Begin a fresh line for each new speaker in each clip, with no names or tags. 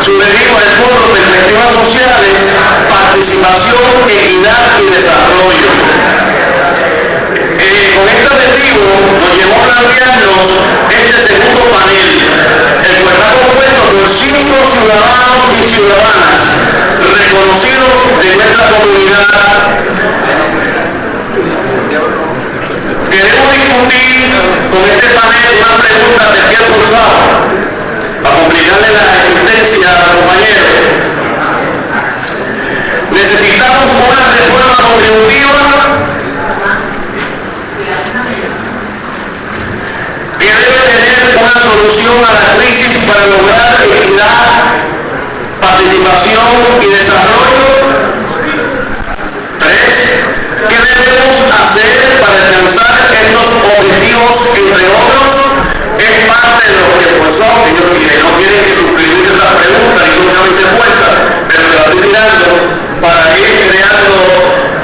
Sugerimos el foro Perspectivas Sociales, Participación, Equidad y Desarrollo. Con este objetivo nos llevó a plantearnos este segundo panel, el cual está compuesto por 5 ciudadanos y ciudadanas reconocidos de nuestra comunidad. Queremos discutir con este panel una pregunta de pie forzado para complicarle la existencia a los compañeros. Necesitamos una reforma contributiva que debe tener una solución a la crisis para lograr equidad, participación y desarrollo. 3. ¿Qué debemos hacer para alcanzar estos objetivos, entre otros? Es parte de lo que forzó, que ellos no quieren que suscribirse a esta pregunta, y eso también se fuerza, pero la estoy mirando para ir creando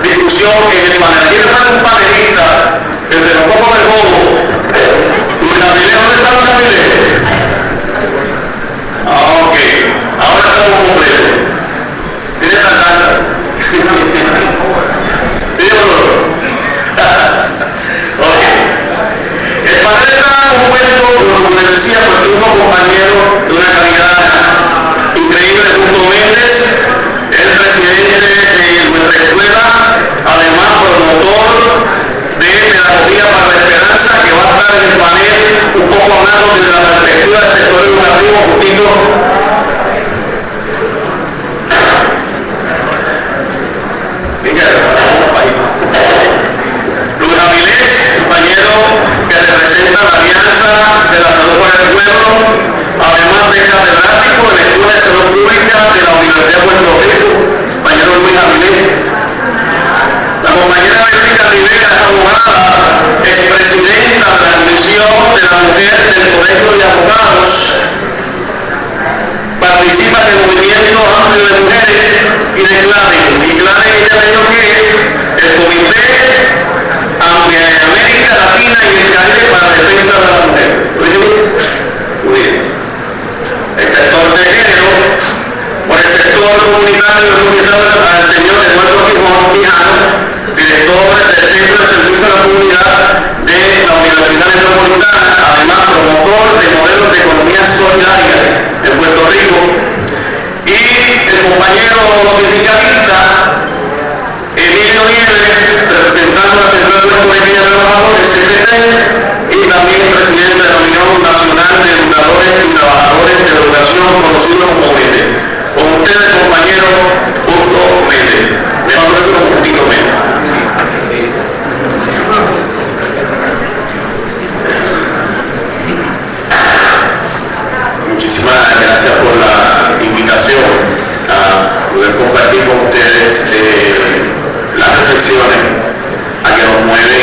discusión en el panel. Aquí está un panelista, el de los focos del bobo. Luis Avilés, ¿dónde está Luis Avilés? Ok, ahora estamos completos. Tiene tardanza. El panel está compuesto, como les decía, por 5 compañeros de una calidad increíble. Justo Méndez, el presidente de nuestra escuela, además promotor de Pedagogía para la Esperanza, que va a estar en el panel un poco hablando desde la perspectiva del sector educativo. Justito. Luis Avilés, compañero que representa la Alianza de la Salud para el Pueblo, además de catedrático de la Escuela de Salud Pública de la Universidad de Puerto Rico, compañero Luis Avilés. La compañera Verónica Rivera es abogada, expresidenta de la Comisión de la Mujer del Colegio de Abogados, participa en el movimiento amplio de mujeres y de CLADE. Y CLADE ella ha dicho que es el Comité América Latina y el Caribe para la Defensa de la Mujer. Muy bien. El sector de género, por el sector comunitario, al señor Eduardo Quijano, director del Centro de Servicio a la Comunidad de la Universidad Metropolitana, además promotor de modelos de economía solidaria en Puerto Rico, y el compañero sindicalista Emilio Nieves, representando la Central de Colegio de Trabajadores, CTT, y también presidente de la Unión Nacional de Educadores y Trabajadores de Educación, conocido como UNED. Con ustedes, compañero Justo Méndez. Le vamos a hacer un puntito Méndez. Muchísimas gracias por la invitación a poder compartir con ustedes las reflexiones a que nos mueven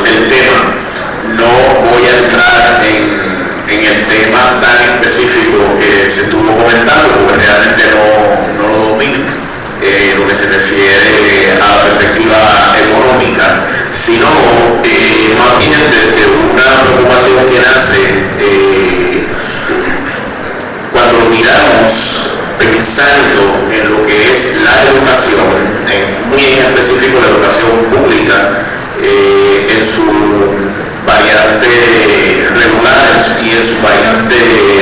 el tema. No voy a entrar en el tema tan específico que se estuvo comentando, porque realmente no lo domino, lo que se refiere a la perspectiva económica, sino más bien desde una preocupación que nace cuando lo miramos pensando en lo que es la educación, muy en específico la educación pública, en su variante regular y en su variante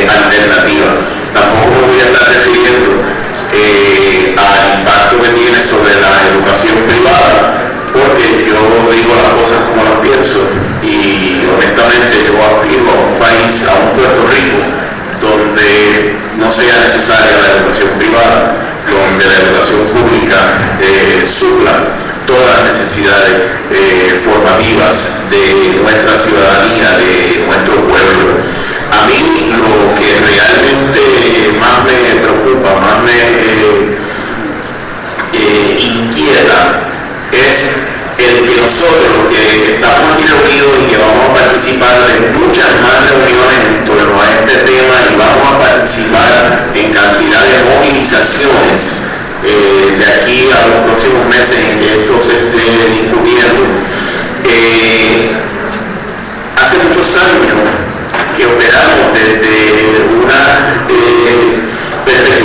alternativa. Tampoco me voy a estar refiriendo al impacto que tiene sobre la educación privada, porque yo digo las cosas como las pienso, y honestamente yo aspiro a un país, a un Puerto Rico, donde no sea necesaria la educación privada, donde la educación pública supla todas las necesidades formativas de nuestra ciudadanía, de nuestro pueblo. A mí lo que realmente más me preocupa, más me inquieta, es el que nosotros, los que estamos aquí reunidos y que vamos a participar de muchas más reuniones en torno a este tema, y vamos a participar en cantidad de movilizaciones de aquí a los próximos meses en que esto se esté discutiendo. Hace muchos años que operamos desde una perspectiva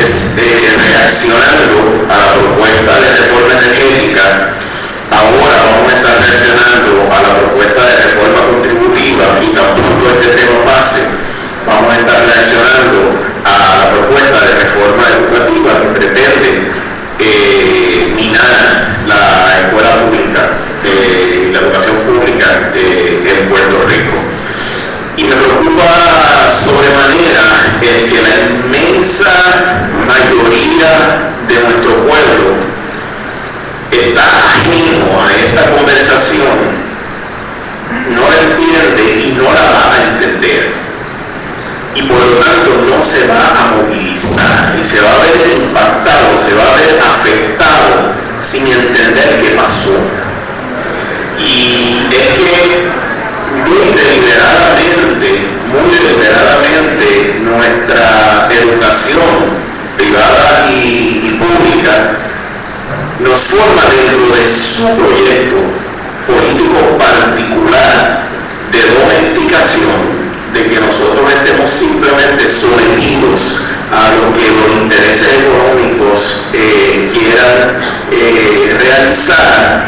entonces, reaccionando a la propuesta de reforma energética, ahora vamos a estar reaccionando a la propuesta de reforma contributiva y tan pronto este tema pase, vamos a estar reaccionando a la propuesta de reforma educativa que pretende minar la escuela pública, la educación pública en Puerto Rico. Y me preocupa sobremanera el que la inmensa mayoría de nuestro pueblo está ajeno a esta conversación, no la entiende y no la va a entender. Y por lo tanto no se va a movilizar y se va a ver impactado, se va a ver afectado sin entender qué pasó. Y es que muy deliberadamente nuestra educación privada y pública nos forma dentro de su proyecto político particular de domesticación, de que nosotros estemos simplemente sometidos a lo que los intereses económicos quieran realizar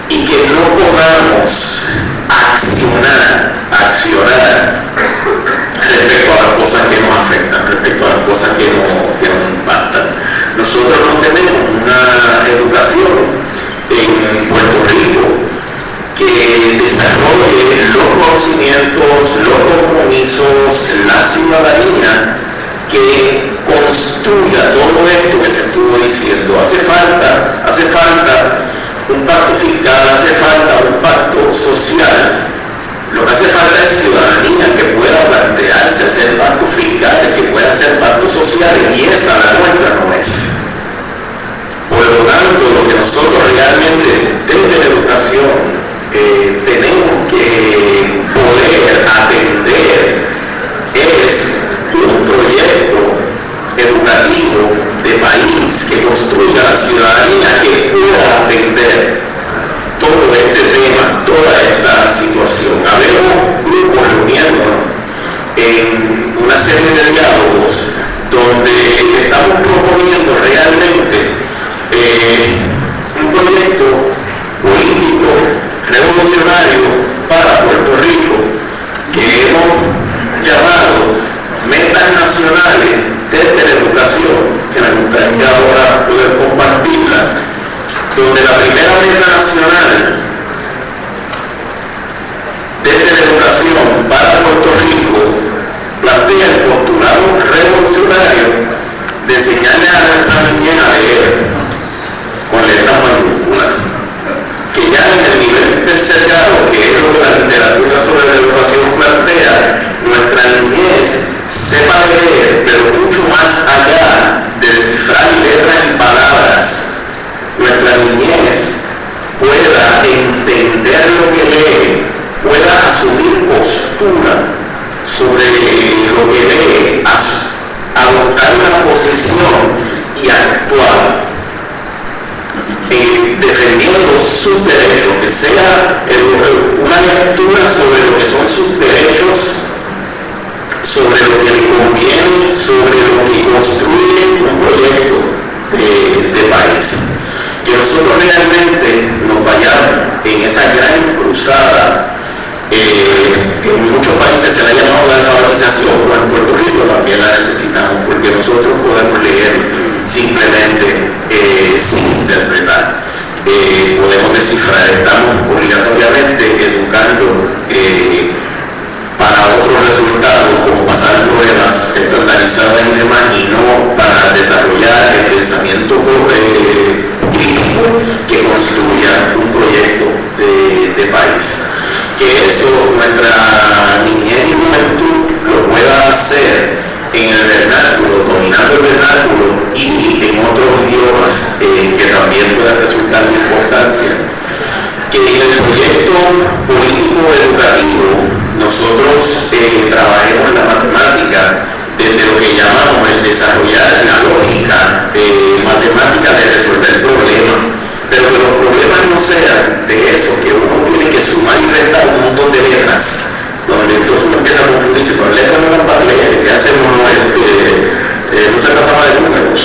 y que no podamos accionar respecto a las cosas que nos afectan, respecto a las cosas que nos impactan. Nosotros no tenemos una educación en Puerto Rico que desarrolle los conocimientos, los compromisos, la ciudadanía que construya todo esto que se estuvo diciendo. Hace falta un pacto fiscal, hace falta un pacto social. Lo que hace falta es ciudadanía que pueda plantearse hacer pactos fiscales, que pueda hacer pactos sociales, y esa la nuestra no es. Por lo tanto, lo que nosotros realmente desde la educación tenemos que poder atender es un proyecto educativo de país que construya la ciudadanía que pueda atender todo este tema, toda esta situación. Habemos grupos reuniéndonos en una serie de diálogos donde estamos proponiendo realmente un proyecto político revolucionario para Puerto Rico que hemos llamado metas nacionales desde la educación, que me gustaría ahora poder compartirla, donde la primera meta nacional desde la educación para Puerto Rico plantea el postulado revolucionario de enseñarle a nuestra niñez a leer con letras mayúsculas, que ya en el nivel tercer grado, que es lo que la literatura sobre la educación plantea, nuestra niñez sepa leer, pero mucho más allá de descifrar letras y palabras, nuestra niñez pueda entender lo que lee, pueda asumir postura sobre lo que lee, adoptar una posición y actuar defendiendo sus derechos, que sea una lectura sobre lo que son sus derechos, sobre lo que le conviene, sobre lo que construye un proyecto de país. Que nosotros realmente nos vayamos en esa gran cruzada que en muchos países se le ha llamado la alfabetización, pero en Puerto Rico también la necesitamos, porque nosotros podemos leer simplemente sin interpretar. Podemos descifrar, estamos obligatoriamente educando para otros resultados, como pasar pruebas estandarizadas y demás, y no para desarrollar el pensamiento crítico que construya un proyecto de país. Que eso nuestra niñez y juventud lo pueda hacer en el vernáculo, dominando el vernáculo y en otros idiomas que también puedan resultar de importancia. Que en el proyecto político educativo nosotros trabajemos la matemática desde lo que llamamos el desarrollar la lógica matemática de resolver problemas, pero que los problemas no sean de eso, que uno tiene que sumar y restar un montón de letras, donde entonces uno empieza a confundirse con letras no van para leer, ¿qué hacemos? No se trataba de números,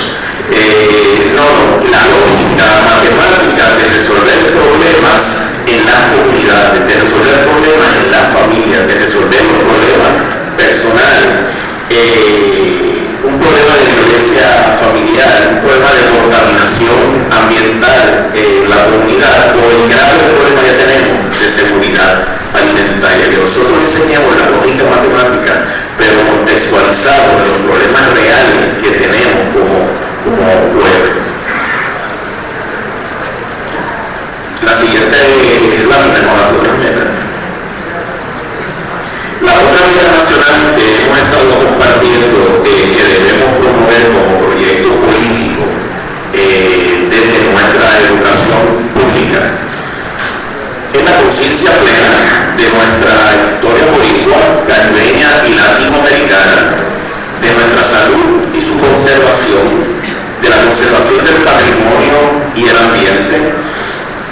un problema de violencia familiar, un problema de contaminación ambiental en la comunidad, o el grave problema que tenemos de seguridad alimentaria, que nosotros enseñamos la lógica matemática, pero contextualizado en los problemas reales que tenemos como pueblo. La siguiente lámina con las otras metas. La otra meta nacional que hemos estado compartiendo, que debemos promover como proyecto político desde nuestra educación pública, es la conciencia plena de nuestra historia boricua, caribeña y latinoamericana, de nuestra salud y su conservación, de la conservación del patrimonio y el ambiente.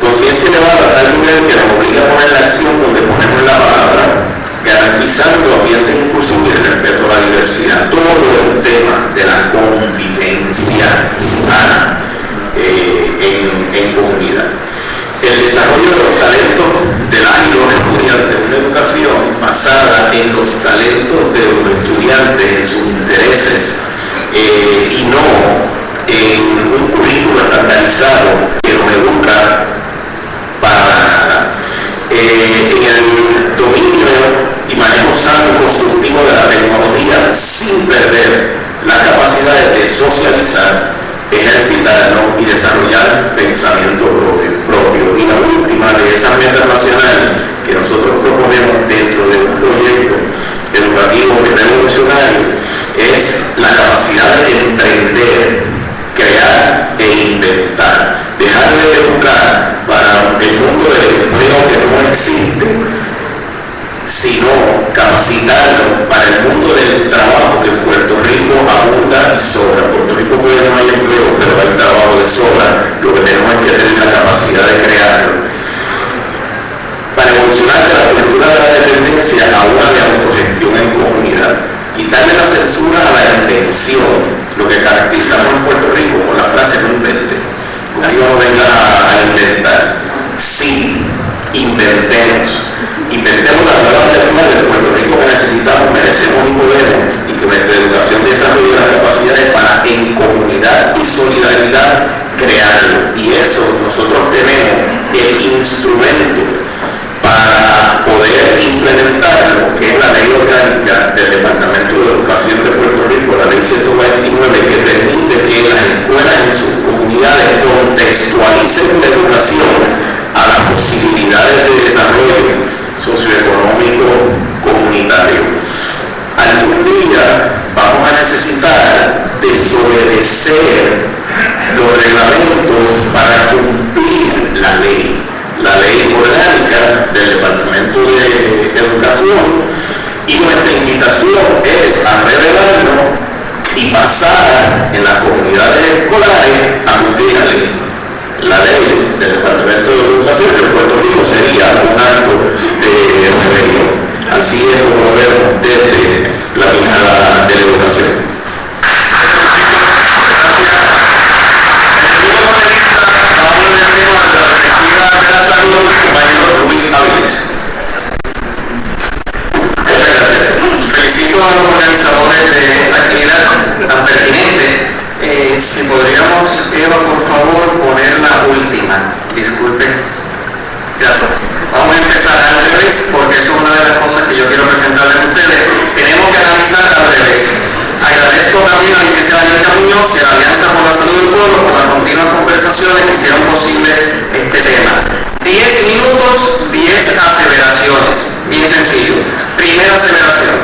Conciencia elevada a tal nivel que nos obliga a poner la acción donde ponemos la palabra, garantizando ambientes inclusivos y de respeto a la diversidad. Todo el tema de la convivencia sana en comunidad. El desarrollo de los talentos de las y los estudiantes, una educación basada en los talentos de los estudiantes, en sus intereses, y no en un currículo estandarizado que nos educa para nada. En el dominio y manejo sano y constructivo de la tecnología, sin perder las capacidades de socializar, ejercitarnos y desarrollar pensamiento propio. Y la última de esas metas nacionales que nosotros proponemos dentro de un proyecto educativo revolucionario es la capacidad de emprender, crear e inventar. Dejar de educar para el mundo del empleo que no existe, sino capacitarnos para el mundo del trabajo que en Puerto Rico abunda y sobra. Puerto Rico puede que no haya empleo, pero hay trabajo de sobra. Lo que tenemos es que tener la capacidad de crearlo. Para evolucionar de la cultura de la dependencia a una de autogestión en comunidad. Quitarle la censura a la invención, lo que caracterizamos en Puerto Rico con la frase no invente. Conmigo no venga a inventar. Sí, inventemos las nuevas alternativas del Puerto Rico que necesitamos, merecemos y podemos, y que nuestra educación desarrolle las capacidades para en comunidad y solidaridad crearlo. Y eso nosotros tenemos el instrumento para poder implementarlo, que es la ley orgánica del Departamento de Educación de Puerto Rico, la ley 129, que permite que las escuelas en sus comunidades contextualicen la educación a las posibilidades de desarrollo socioeconómico comunitario. Algún día vamos a necesitar desobedecer los reglamentos para cumplir la ley orgánica del Departamento de Educación, y nuestra invitación es a revelarnos y pasar en las comunidades escolares a cumplir la ley. La ley del Departamento de Educación de Puerto Rico sería un acto de rebelión. Así es como lo vemos desde la mirada de la educación. Muchas gracias. Felicito a los organizadores de esta actividad tan pertinente. Si podríamos, Eva, por favor, poner la última. Disculpe. Gracias. Vamos a empezar al revés, porque eso es una de las cosas que yo quiero presentarles a ustedes. Tenemos que analizar al revés. Agradezco también a la licenciada Anita Muñoz de la Alianza por la Salud del Pueblo por las continuas conversaciones que hicieron posible este tema. 10 minutos, 10 aseveraciones. Bien sencillo. Primera aseveración.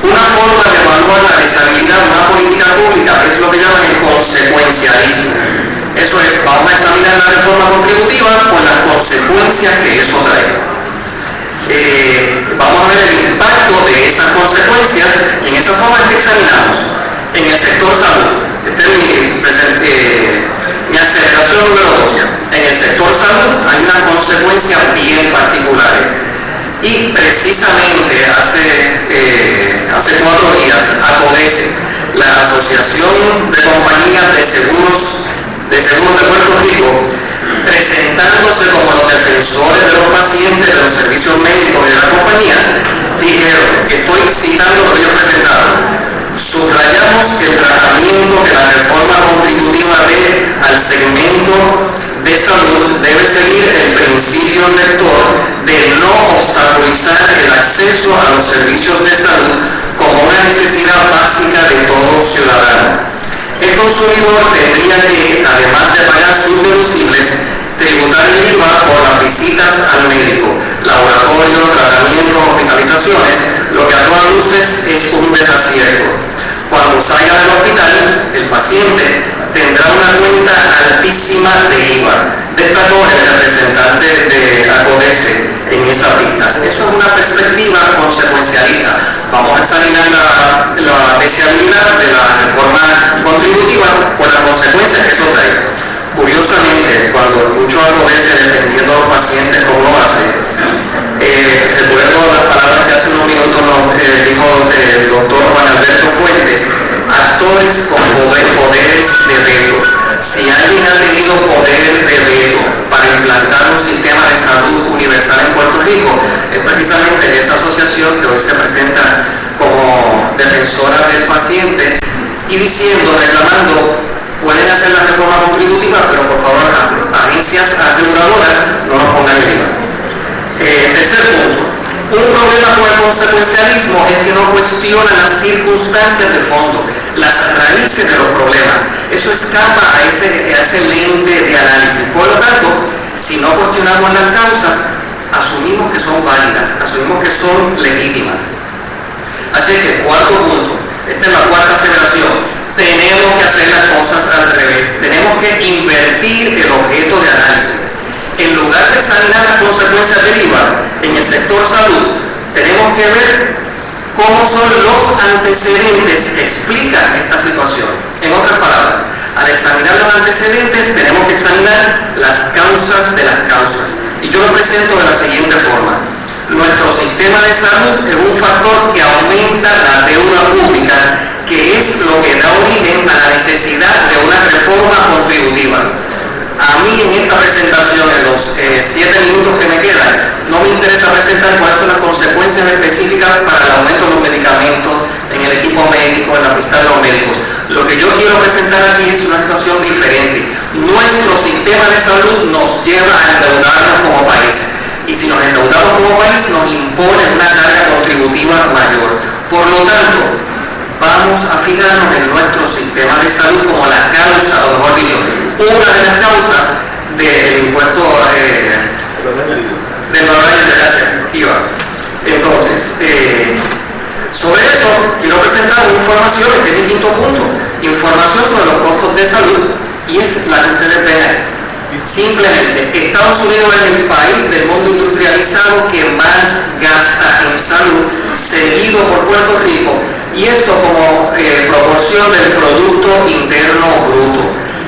Una forma de evaluar la desabilidad de una política pública es lo que llaman el consecuencialismo. Eso es, vamos a examinar la reforma contributiva por las consecuencias que eso trae. Vamos a ver el impacto de esas consecuencias y en esa forma es que examinamos. En el sector salud, esta es mi aceleración número 2. En el sector salud hay unas consecuencias bien particulares. Y precisamente hace 4 días, ACODES, la Asociación de Compañías de Seguros de Puerto Rico, presentándose como los defensores de los pacientes, de los servicios médicos y de las compañías, dijeron, estoy citando lo que ellos presentaron: al segmento de salud debe seguir el principio rector de no obstaculizar el acceso a los servicios de salud como una necesidad básica de todo ciudadano. El consumidor tendría que, además de pagar sus deducibles, tributar el IVA por las visitas al médico, laboratorio, tratamientos, hospitalizaciones, lo que a todas luces es un desacierto. Cuando salga del hospital, el paciente tendrá una cuenta altísima de IVA, destacó el representante de ACODESE en esas vistas. Eso es una perspectiva consecuencialista. Vamos a examinar la deseabilidad de la reforma contributiva por las consecuencias que eso trae. Curiosamente, cuando escucho a ACODESE defendiendo a los pacientes como lo hace, recuerdo las palabras que hace unos minutos nos dijo el doctor Juan Alberto Fuentes: actores con poderes de veto. Si alguien ha tenido poder de veto para implantar un sistema de salud universal en Puerto Rico, es precisamente esa asociación que hoy se presenta como defensora del paciente y diciendo, reclamando: pueden hacer la reforma contributiva, pero por favor las agencias aseguradoras no nos pongan el IVA. Tercer punto, un problema con el consecuencialismo es que no cuestiona las circunstancias de fondo, las raíces de los problemas. Eso escapa a ese lente de análisis. Por lo tanto, si no cuestionamos las causas, asumimos que son válidas, asumimos que son legítimas. Así que, cuarto punto, esta es la cuarta aseveración. Tenemos que hacer las cosas al revés, tenemos que invertir el objeto de análisis. En lugar de examinar las consecuencias del IVA en el sector salud, tenemos que ver cómo son los antecedentes que explican esta situación. En otras palabras, al examinar los antecedentes tenemos que examinar las causas de las causas. Y yo lo presento de la siguiente forma. Nuestro sistema de salud es un factor que aumenta la deuda pública, que es lo que da origen a la necesidad de una reforma contributiva. A mí en esta presentación, en los 7 minutos que me quedan, no me interesa presentar cuáles son las consecuencias específicas para el aumento de los medicamentos, en el equipo médico, en la pista de los médicos. Lo que yo quiero presentar aquí es una situación diferente. Nuestro sistema de salud nos lleva a endeudarnos como país. Y si nos endeudamos como país, nos impone una carga contributiva mayor. Por lo tanto, vamos a fijarnos en nuestro sistema de salud como la causa, o mejor dicho, una de las causas del impuesto del valor añadido IVA. Entonces, sobre eso quiero presentar una información, este es mi quinto punto, información sobre los costos de salud, y es la que ustedes ven ahí. Simplemente, Estados Unidos es el país del mundo industrializado que más gasta en salud, seguido por Puerto Rico, y esto como proporción del Producto Interno Bruto.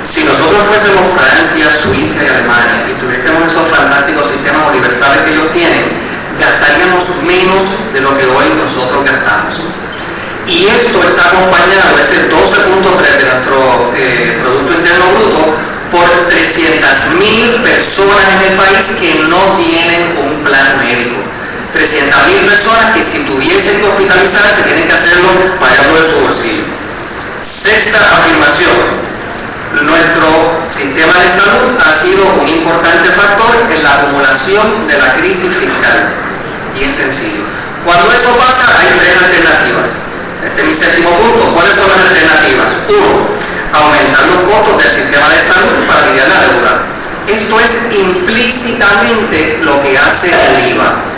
Si nosotros fuésemos Francia, Suiza y Alemania y tuviésemos esos fantásticos sistemas universales que ellos tienen, gastaríamos menos de lo que hoy nosotros gastamos. Y esto está acompañado, ese 12.3 de nuestro Producto Interno Bruto, por 300.000 personas en el país que no tienen un plan médico. 300.000 personas que si tuviesen que hospitalizarse tienen que hacerlo pagando de su bolsillo. Sexta afirmación: nuestro sistema de salud ha sido un importante factor en la acumulación de la crisis fiscal. Bien sencillo. Cuando eso pasa, hay tres alternativas. Este es mi séptimo punto. ¿Cuáles son las alternativas? 1. Aumentar los costos del sistema de salud para aliviar la deuda. Esto es implícitamente lo que hace el IVA.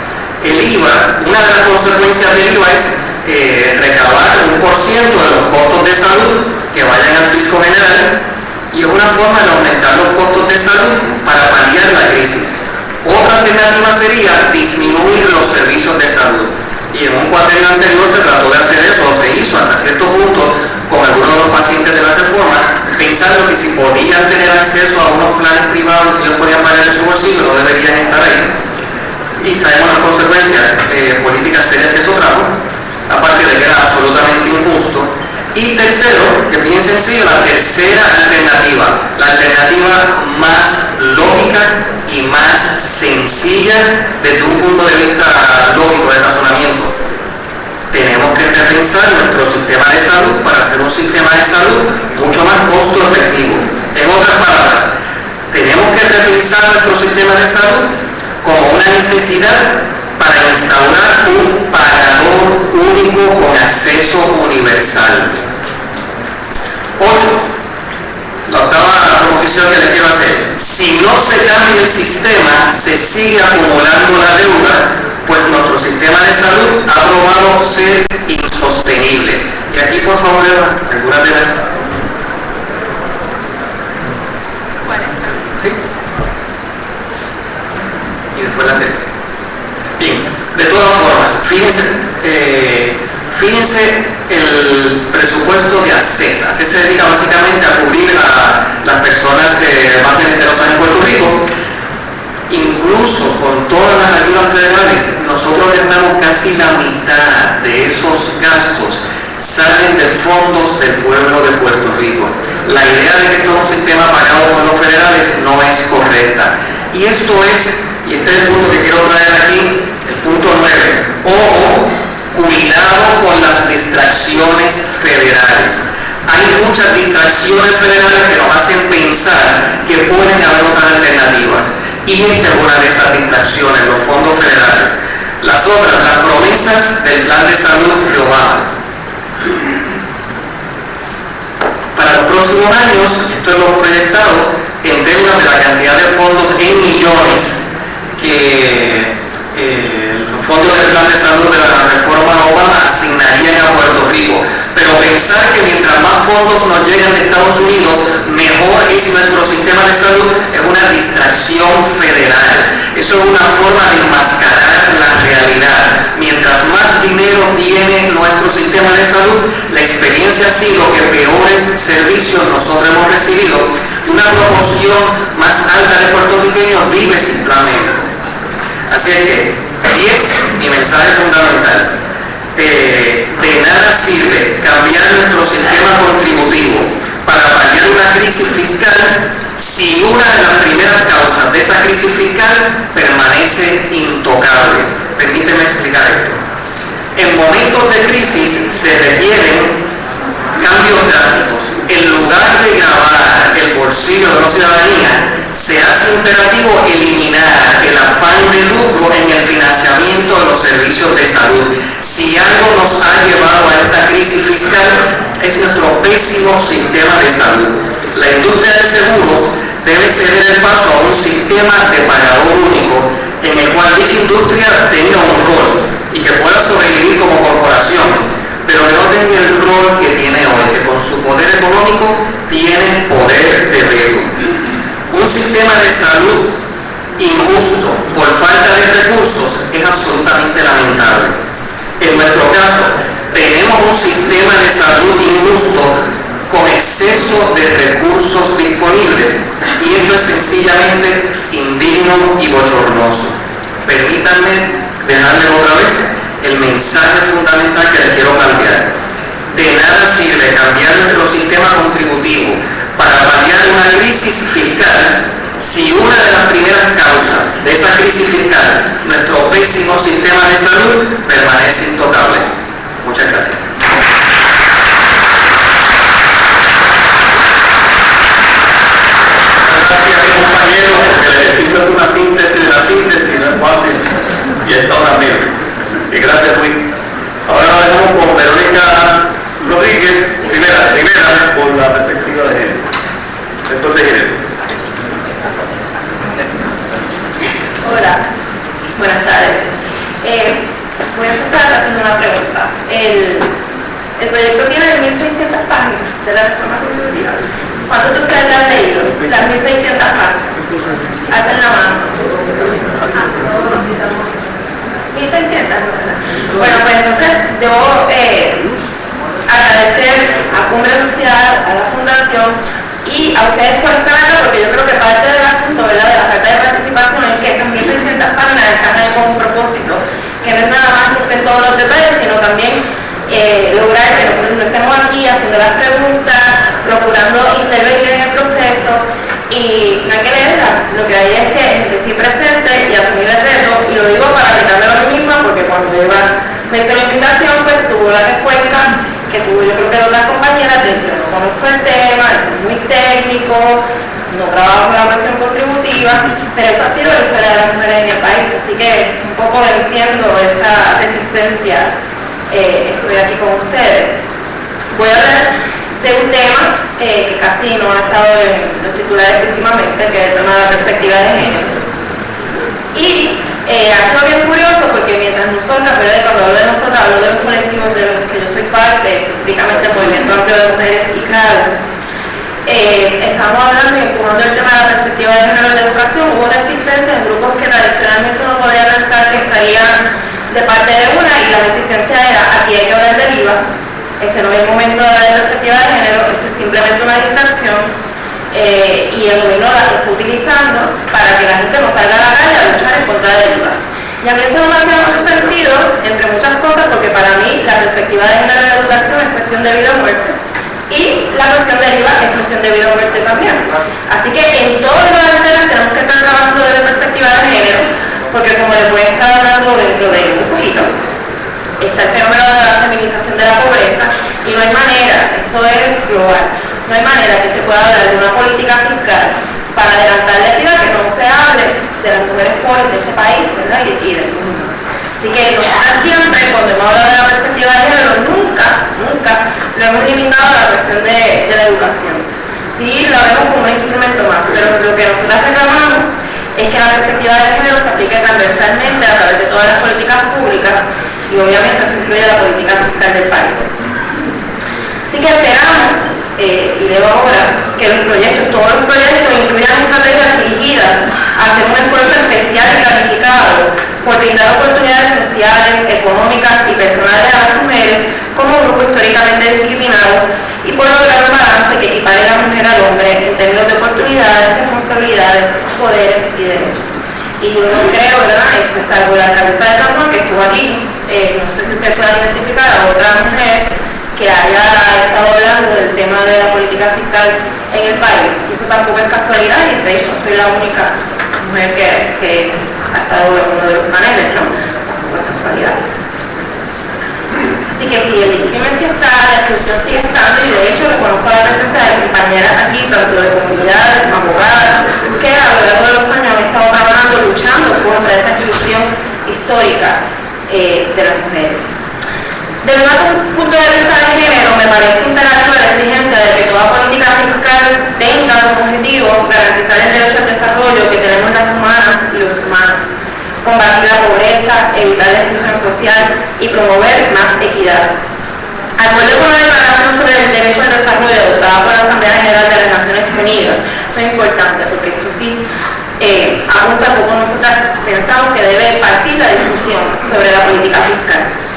El IVA, una de las consecuencias del IVA es recabar 1% de los costos de salud que vayan al fisco general, y es una forma de aumentar los costos de salud para paliar la crisis. Otra alternativa sería disminuir los servicios de salud. Y en un cuatrienio anterior se trató de hacer eso, se hizo hasta cierto punto con algunos de los pacientes de la reforma, pensando que si podían tener acceso a unos planes privados, si ellos podían pagar de su bolsillo, no deberían estar ahí. Y sabemos las consecuencias políticas serias que eso trajo, aparte de que era absolutamente injusto. Y tercero, que es bien sencillo, la tercera alternativa, la alternativa más lógica y más sencilla desde un punto de vista lógico de razonamiento. Tenemos que repensar nuestro sistema de salud para hacer un sistema de salud mucho más costo efectivo. En otras palabras, tenemos que repensar nuestro sistema de salud como una necesidad para instaurar un pagador único con acceso universal. 8. La octava proposición que les quiero hacer. Si no se cambia el sistema, se sigue acumulando la deuda, pues nuestro sistema de salud ha probado ser insostenible. Y aquí, por favor, Eva, algunas de las... ¿Sí? Y después la tenemos. Bien, de todas formas, fíjense el presupuesto de ACESA. ACESA se dedica básicamente a cubrir a las personas más menesterosa en Puerto Rico. Incluso con todas las ayudas federales, nosotros gastamos casi la mitad de esos gastos salen de fondos del pueblo de Puerto Rico. La idea de que esto es un sistema pagado por los federales no es correcta. Y esto es, y este es el punto que quiero traer aquí, el punto 9. Ojo, cuidado con las distracciones federales. Hay muchas distracciones federales que nos hacen pensar que pueden haber otras alternativas. Y esta es una de esas distracciones, los fondos federales. Las otras, las promesas del plan de salud de Obama. Para los próximos años, esto es lo proyectado, en términos de la cantidad de fondos en millones que los fondos del plan de salud de la reforma Obama asignarían a Puerto Rico. Pero pensar que mientras más fondos nos lleguen de Estados Unidos, mejor es nuestro sistema de salud, es una distracción federal. Eso es una forma de enmascarar la realidad. Mientras más dinero tiene nuestro sistema de salud, la experiencia ha sido que peores servicios nosotros hemos recibido y una proporción más alta de puertorriqueños vive sin plan médico. Así es que, y es mi mensaje fundamental, de nada sirve cambiar nuestro sistema contributivo para paliar una crisis fiscal si una de las primeras causas de esa crisis fiscal permanece intocable. Permíteme explicar esto. En momentos de crisis se requieren cambios drásticos. En lugar de gravar el bolsillo de la ciudadanía, se hace imperativo eliminar el afán de lucro en el financiamiento de los servicios de salud. Si algo nos ha llevado a esta crisis fiscal es nuestro pésimo sistema de salud. La industria de seguros debe ceder el paso a un sistema de pagador único en el cual dicha industria tenga un rol y que pueda sobrevivir como corporación, pero que no tenga el rol que tiene hoy, que con su poder económico tiene poder de veto. Un sistema de salud injusto por falta de recursos es absolutamente lamentable. En nuestro caso, tenemos un sistema de salud injusto con exceso de recursos disponibles y esto es sencillamente indigno y bochornoso. Permítanme dejarles otra vez el mensaje fundamental que les quiero plantear. De nada sirve cambiar nuestro sistema contributivo para paliar una crisis fiscal si una de las primeras causas de esa crisis fiscal, nuestro pésimo sistema de salud, permanece intocable. Muchas gracias. Gracias a mis compañeros, porque el ejercicio es una síntesis de la síntesis, no es fácil, y esta hora mismo. Y gracias, Luis. Ahora nos dejamos con Verónica Rodríguez, primera por la perspectiva de género, sector de género.
Hola, buenas tardes. Voy a empezar haciendo una pregunta. El proyecto tiene 1.600 páginas de la reforma contributiva. ¿Cuántos de ustedes la han leído? Las 1.600 páginas. Hacen la mano. 1.600, ¿verdad? Bueno, pues entonces debo agradecer a Cumbre Social, a la Fundación y a ustedes por estar acá, porque yo creo que parte del asunto, ¿verdad?, de la carta de participación es que estas 1.600 páginas están ahí con un propósito, que no es nada más que estén todos los detalles, sino también lograr que nosotros no estemos aquí haciendo las preguntas, procurando intervenir en el proceso, y no hay que leerla, lo que hay es que decir presente y asumir el reto, y lo digo para aplicármelo a mí misma, porque cuando Eva me hizo la invitación, pues tuvo la respuesta que estuvo yo creo que otras compañeras de yo no conozco el tema, eso es muy técnico, no trabajo en la cuestión contributiva, pero eso ha sido la historia de las mujeres en el país, así que un poco venciendo esa resistencia estoy aquí con ustedes. Voy a hablar de un tema que casi no ha estado en los titulares últimamente, que es el tema de la perspectiva de género. Y ha sido bien curioso porque mientras nosotras, ¿verdad? Cuando hablo de nosotras, hablo de los colectivos de los que yo soy parte, específicamente el Movimiento Amplio de Mujeres y CRADO, estamos hablando y empujando el tema de la perspectiva de género en la educación. Hubo resistencia en grupos que tradicionalmente uno podría pensar que estarían de parte de una, y la resistencia era: aquí hay que hablar del IVA, este no es el momento de hablar de perspectiva de género, esto es simplemente una distracción, y el gobierno la está utilizando para que la gente no salga a la calle a luchar en contra del IVA. Y a mí eso no me hacía mucho sentido, entre muchas cosas, porque para mí la perspectiva de género en la educación es cuestión de vida o muerte, y la cuestión del IVA es cuestión de vida o muerte también. Así que en todos los áreas tenemos que estar trabajando desde perspectiva de género, porque como les voy a estar hablando dentro de un poquito, está el fenómeno de la feminización de la pobreza, y no hay manera, esto es global, no hay manera que se pueda hablar de una política fiscal para adelantar la equidad que no se hable de las mujeres pobres de este país, ¿verdad? Y del mundo. Así que nosotros siempre, cuando hemos hablado de la perspectiva de género, nunca lo hemos limitado a la cuestión de la educación. Sí, lo vemos como un instrumento más, pero lo que nosotros reclamamos es que la perspectiva de género se aplique transversalmente a través de todas las políticas públicas, y obviamente eso incluye la política fiscal del país. Así que esperamos, y leo ahora, que todos los proyectos incluyan estrategias dirigidas a hacer un esfuerzo especial y planificado por brindar oportunidades sociales, económicas y personales a las mujeres como grupo históricamente discriminado, y por lograr un balance que equipare a la mujer al hombre en términos de oportunidades, responsabilidades, poderes y derechos. Y yo no creo, ¿verdad? Salvo la alcaldesa de San Juan, que estuvo aquí, no sé si ustedes puedan identificar a otra mujer que haya estado hablando del tema de la política fiscal en el país, y eso tampoco es casualidad, y de hecho soy la única mujer que ha estado en uno de los paneles, ¿no? Tampoco es casualidad. Así que sí, el discrimen sí está, la exclusión sigue estando, y de hecho reconozco la presencia de compañeras aquí, tanto de comunidades, abogadas, que a lo largo de los años han estado trabajando, luchando contra esa exclusión histórica de las mujeres. Desde un punto de vista de género, me parece imperativa la exigencia de que toda política fiscal tenga como objetivo garantizar el derecho al desarrollo que tenemos las humanas y los humanos, combatir la pobreza, evitar la exclusión social y promover más equidad. Acuerdo con la Declaración sobre el Derecho al Desarrollo adoptada por la Asamblea General de las Naciones Unidas, esto es importante porque esto sí apunta a cómo nosotras pensamos que debe partir la discusión sobre la política fiscal.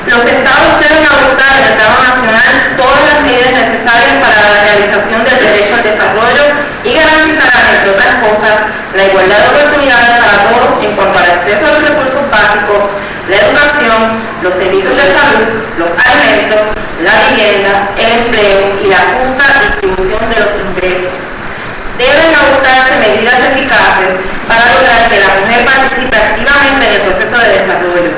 Los estados deben adoptar en el plano nacional todas las medidas necesarias para la realización del derecho al desarrollo y garantizarán, entre otras cosas, la igualdad de oportunidades para todos en cuanto al acceso a los recursos básicos, la educación, los servicios de salud, los alimentos, la vivienda, el empleo y la justa distribución de los ingresos. Deben adoptarse medidas eficaces para lograr que la mujer participe activamente en el proceso de desarrollo.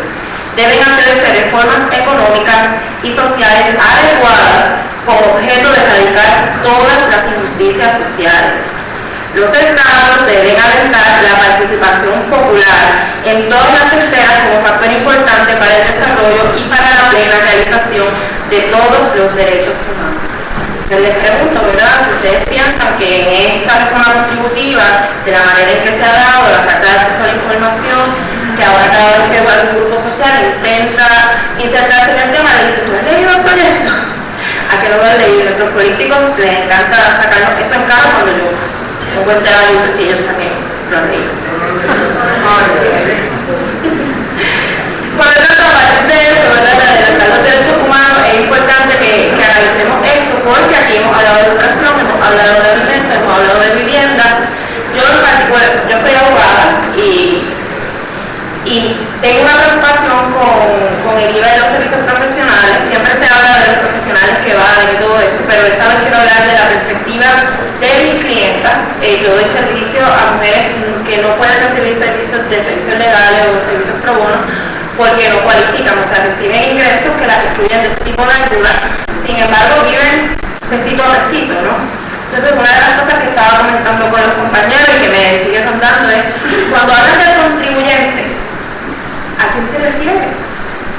Deben hacerse reformas económicas y sociales adecuadas con objeto de erradicar todas las injusticias sociales. Los estados deben alentar la participación popular en todas las esferas como factor importante para el desarrollo y para la plena realización de todos los derechos humanos. Entonces les pregunto, ¿verdad? Si ustedes piensan que en esta reforma contributiva, de la manera en que se ha dado la falta de acceso a la información, que ahora cada vez que algún grupo social intenta insertarse en el tema, le dice: ¿tú has leído el proyecto? ¿A que no lo han leído? Nuestros políticos les encanta sacarnos eso en cara cuando yo no cuente la luz si ellos también lo han leído. Por lo tanto, a partir de eso, ¿verdad?, de adelantar los derechos humanos, es importante que analicemos esto, porque aquí hemos hablado de educación, hemos hablado de alimentos, hemos hablado de vivienda. Yo en particular, yo soy abogada y tengo una preocupación con el IVA de los servicios profesionales. Siempre se habla de los profesionales que van y todo eso, pero esta vez quiero hablar de la perspectiva de mis clientas. Yo doy servicio a mujeres que no pueden recibir servicios legales o servicios pro bono porque no cualifican, o sea, reciben ingresos que las excluyen de ese tipo de ayuda. sin embargo viven pesito a pesito, ¿no? Entonces una de las cosas que estaba comentando con los compañeros y que me sigue rondando es, cuando hablan del contribuyente, ¿a quién se refiere?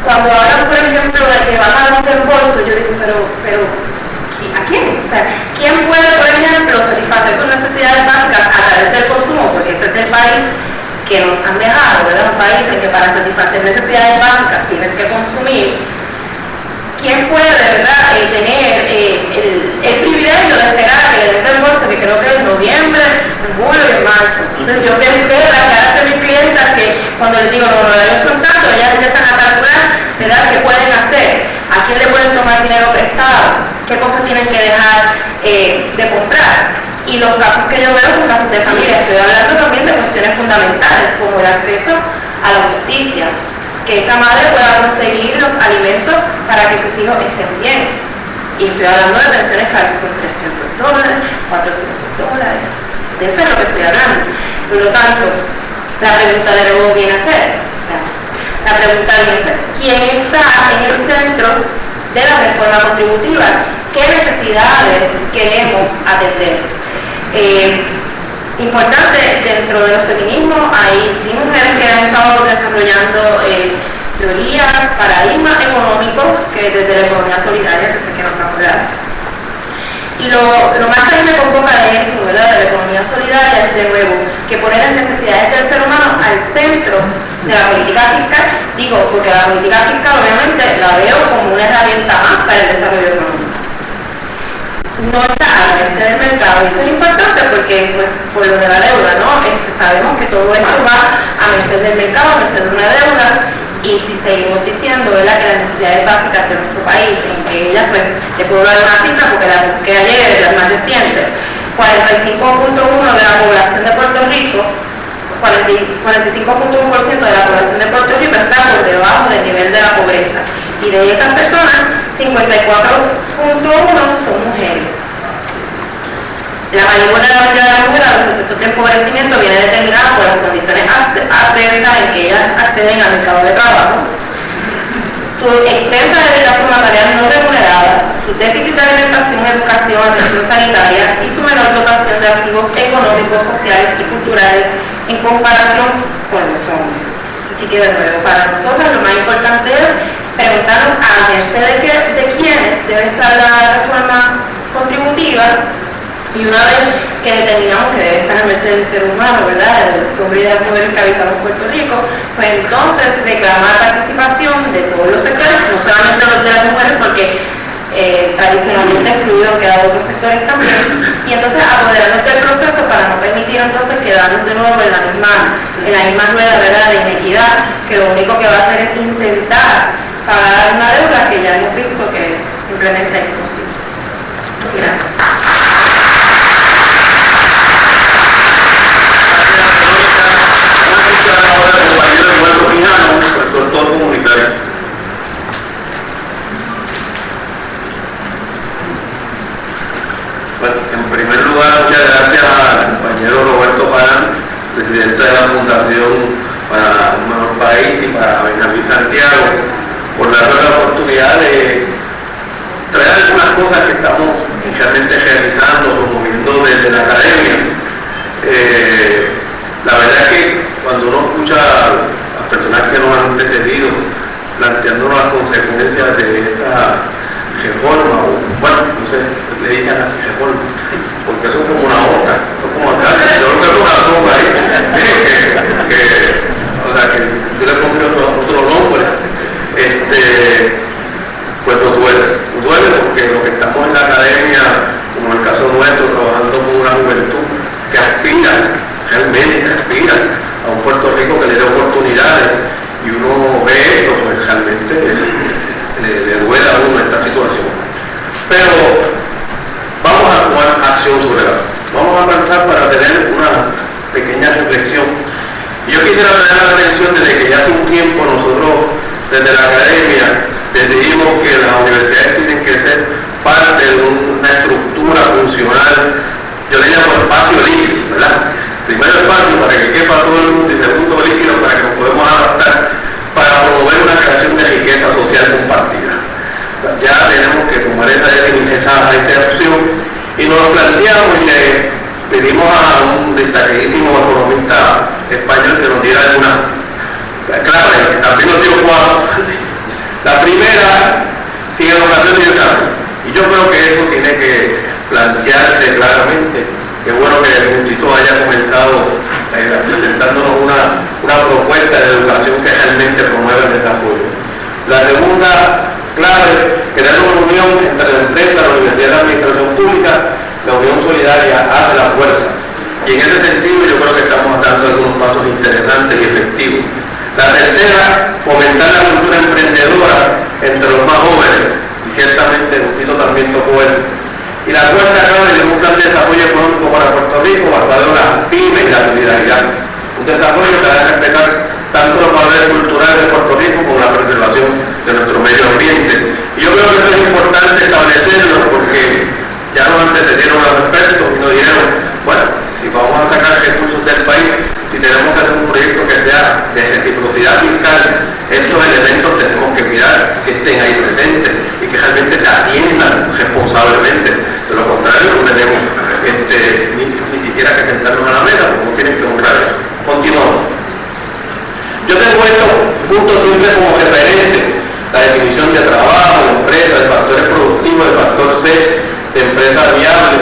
Cuando hablan, por ejemplo, de que van a dar un reembolso, yo digo, pero ¿a quién? O sea, ¿quién puede, por ejemplo, satisfacer sus necesidades básicas a través del consumo? Porque ese es el país que nos han dejado, ¿verdad? Un país en que para satisfacer necesidades básicas tienes que consumir. ¿Quién puede, verdad, tener el privilegio de esperar a que le den reembolso, que creo que es en noviembre, en julio y en marzo? Entonces yo veo las caras de mis clientas que cuando les digo los honorarios son tantos, ellas empiezan a calcular, ¿verdad?, qué pueden hacer, a quién le pueden tomar dinero prestado, qué cosas tienen que dejar de comprar. Y los casos que yo veo son casos de familia. Estoy hablando también de cuestiones fundamentales como el acceso a la justicia, que esa madre pueda conseguir los alimentos para que sus hijos estén bien. Y estoy hablando de pensiones que a veces son $300, $400. De eso es lo que estoy hablando. Por lo tanto, la pregunta de nuevo viene a ser, la pregunta viene a ser, ¿quién está en el centro de la reforma contributiva? ¿Qué necesidades queremos atender? Importante, dentro de los feminismos hay sí mujeres que han estado desarrollando teorías, paradigmas económicos, que desde la economía solidaria, que sé que nos va a hablar. Y lo más que a mí me convoca de eso, ¿verdad?, de la economía solidaria, es de nuevo que poner las necesidades del ser humano al centro de la política fiscal. Digo, porque la política fiscal obviamente la veo como una herramienta más para el desarrollo económico. No está a la merced del mercado, y eso es importante porque, pues, por lo de la deuda, ¿no? Sabemos que todo esto va a merced del mercado, a merced de una deuda, y si seguimos diciendo, ¿verdad?, que las necesidades básicas de nuestro país, en que ellas, pues, le puedo dar una cifra porque la busqué ayer, es la más reciente, 45.1% de la población de Puerto Rico, 45.1% de la población de Puerto Rico está por debajo del nivel de la pobreza, y de esas personas 54.1 son mujeres. La mayor vulnerabilidad de la mujer a los procesos de empobrecimiento viene determinada por las condiciones adversas en que ellas acceden al mercado de trabajo, su extensa dedicación a tareas no remuneradas, su déficit de alimentación, educación, atención sanitaria y su menor dotación de activos económicos, sociales y culturales en comparación con los hombres. Así que, de nuevo, para nosotros lo más importante es preguntarnos a merced de quiénes debe estar la reforma contributiva, y una vez que determinamos que debe estar a merced del ser humano, ¿verdad?, de los hombres y de las mujeres que habitamos Puerto Rico, pues entonces reclamar participación de todos los sectores, no solamente los de las mujeres, porque tradicionalmente excluido han quedado otros sectores también, y entonces apoderarnos del proceso para no permitir entonces quedarnos de nuevo en la misma rueda, ¿verdad?, de inequidad, que lo único que va a hacer es intentar pagar una deuda que ya hemos visto que simplemente es imposible. Gracias.
Bueno, en primer lugar, muchas gracias al compañero Roberto Parán, presidente de la Fundación para un Mejor País, y para Benjamín Santiago, por darnos la oportunidad de traer algunas cosas que estamos realmente realizando, promoviendo desde la academia. La verdad es que cuando uno escucha a las personas que nos han precedido planteándonos las consecuencias de esta reforma, o bueno, no sé, le dicen así reforma, porque eso es como una hoja, no como acá, yo creo que es una sopa ahí, o sea, que yo le pondré otro nombre, pues nos duele porque lo que estamos en la academia, como en el caso nuestro, trabajando con una juventud que realmente aspira a un Puerto Rico que le dé oportunidades, y uno ve esto, pues realmente le duele a uno esta situación. Pero vamos a tomar acción sobre eso. Vamos a avanzar para tener una pequeña reflexión. Y yo quisiera traer la atención desde que ya hace un tiempo nosotros, desde la academia, decidimos que las universidades tienen que ser parte de una estructura funcional. Yo le llamo espacio líquido, ¿verdad? Primero espacio para que quepa todo el mundo, y segundo líquido para que nos podamos adaptar para promover una creación de riqueza social compartida. O sea, ya tenemos que tomar lo planteamos y le pedimos a un destacadísimo economista español que nos diera algunas claves, también nos dio 4. La primera, sin educación y desarrollo. Y yo creo que eso tiene que plantearse claramente. Qué bueno que el Instituto haya comenzado presentándonos una propuesta de educación que realmente promueva el desarrollo. La segunda clave, crear una unión entre la empresa, la universidad y la administración pública. La unión solidaria hace la fuerza. Y en ese sentido yo creo que estamos dando algunos pasos interesantes y efectivos. La tercera, fomentar la cultura emprendedora entre los más jóvenes. Y ciertamente el Instituto también tocó eso. Y la cuarta clave es un plan de desarrollo económico para Puerto Rico basado en las pymes y la solidaridad. Un desarrollo que debe respetar tanto los valores culturales de Puerto Rico como la preservación de nuestro medio ambiente. Y yo creo que esto es importante establecerlo porque ya nos antecedieron los expertos y nos dijeron, bueno, si vamos a sacar recursos del país, si tenemos que hacer un proyecto que sea de reciprocidad fiscal, estos elementos tenemos que mirar que estén ahí presentes y que realmente se atiendan responsablemente. De lo contrario, no tenemos ni siquiera que sentarnos a la mesa, porque no tienen que honrar eso. Continuamos. Yo tengo estos puntos siempre como referente: la definición de trabajo, de empresa, de factores productivos, de factor C, de empresa viable,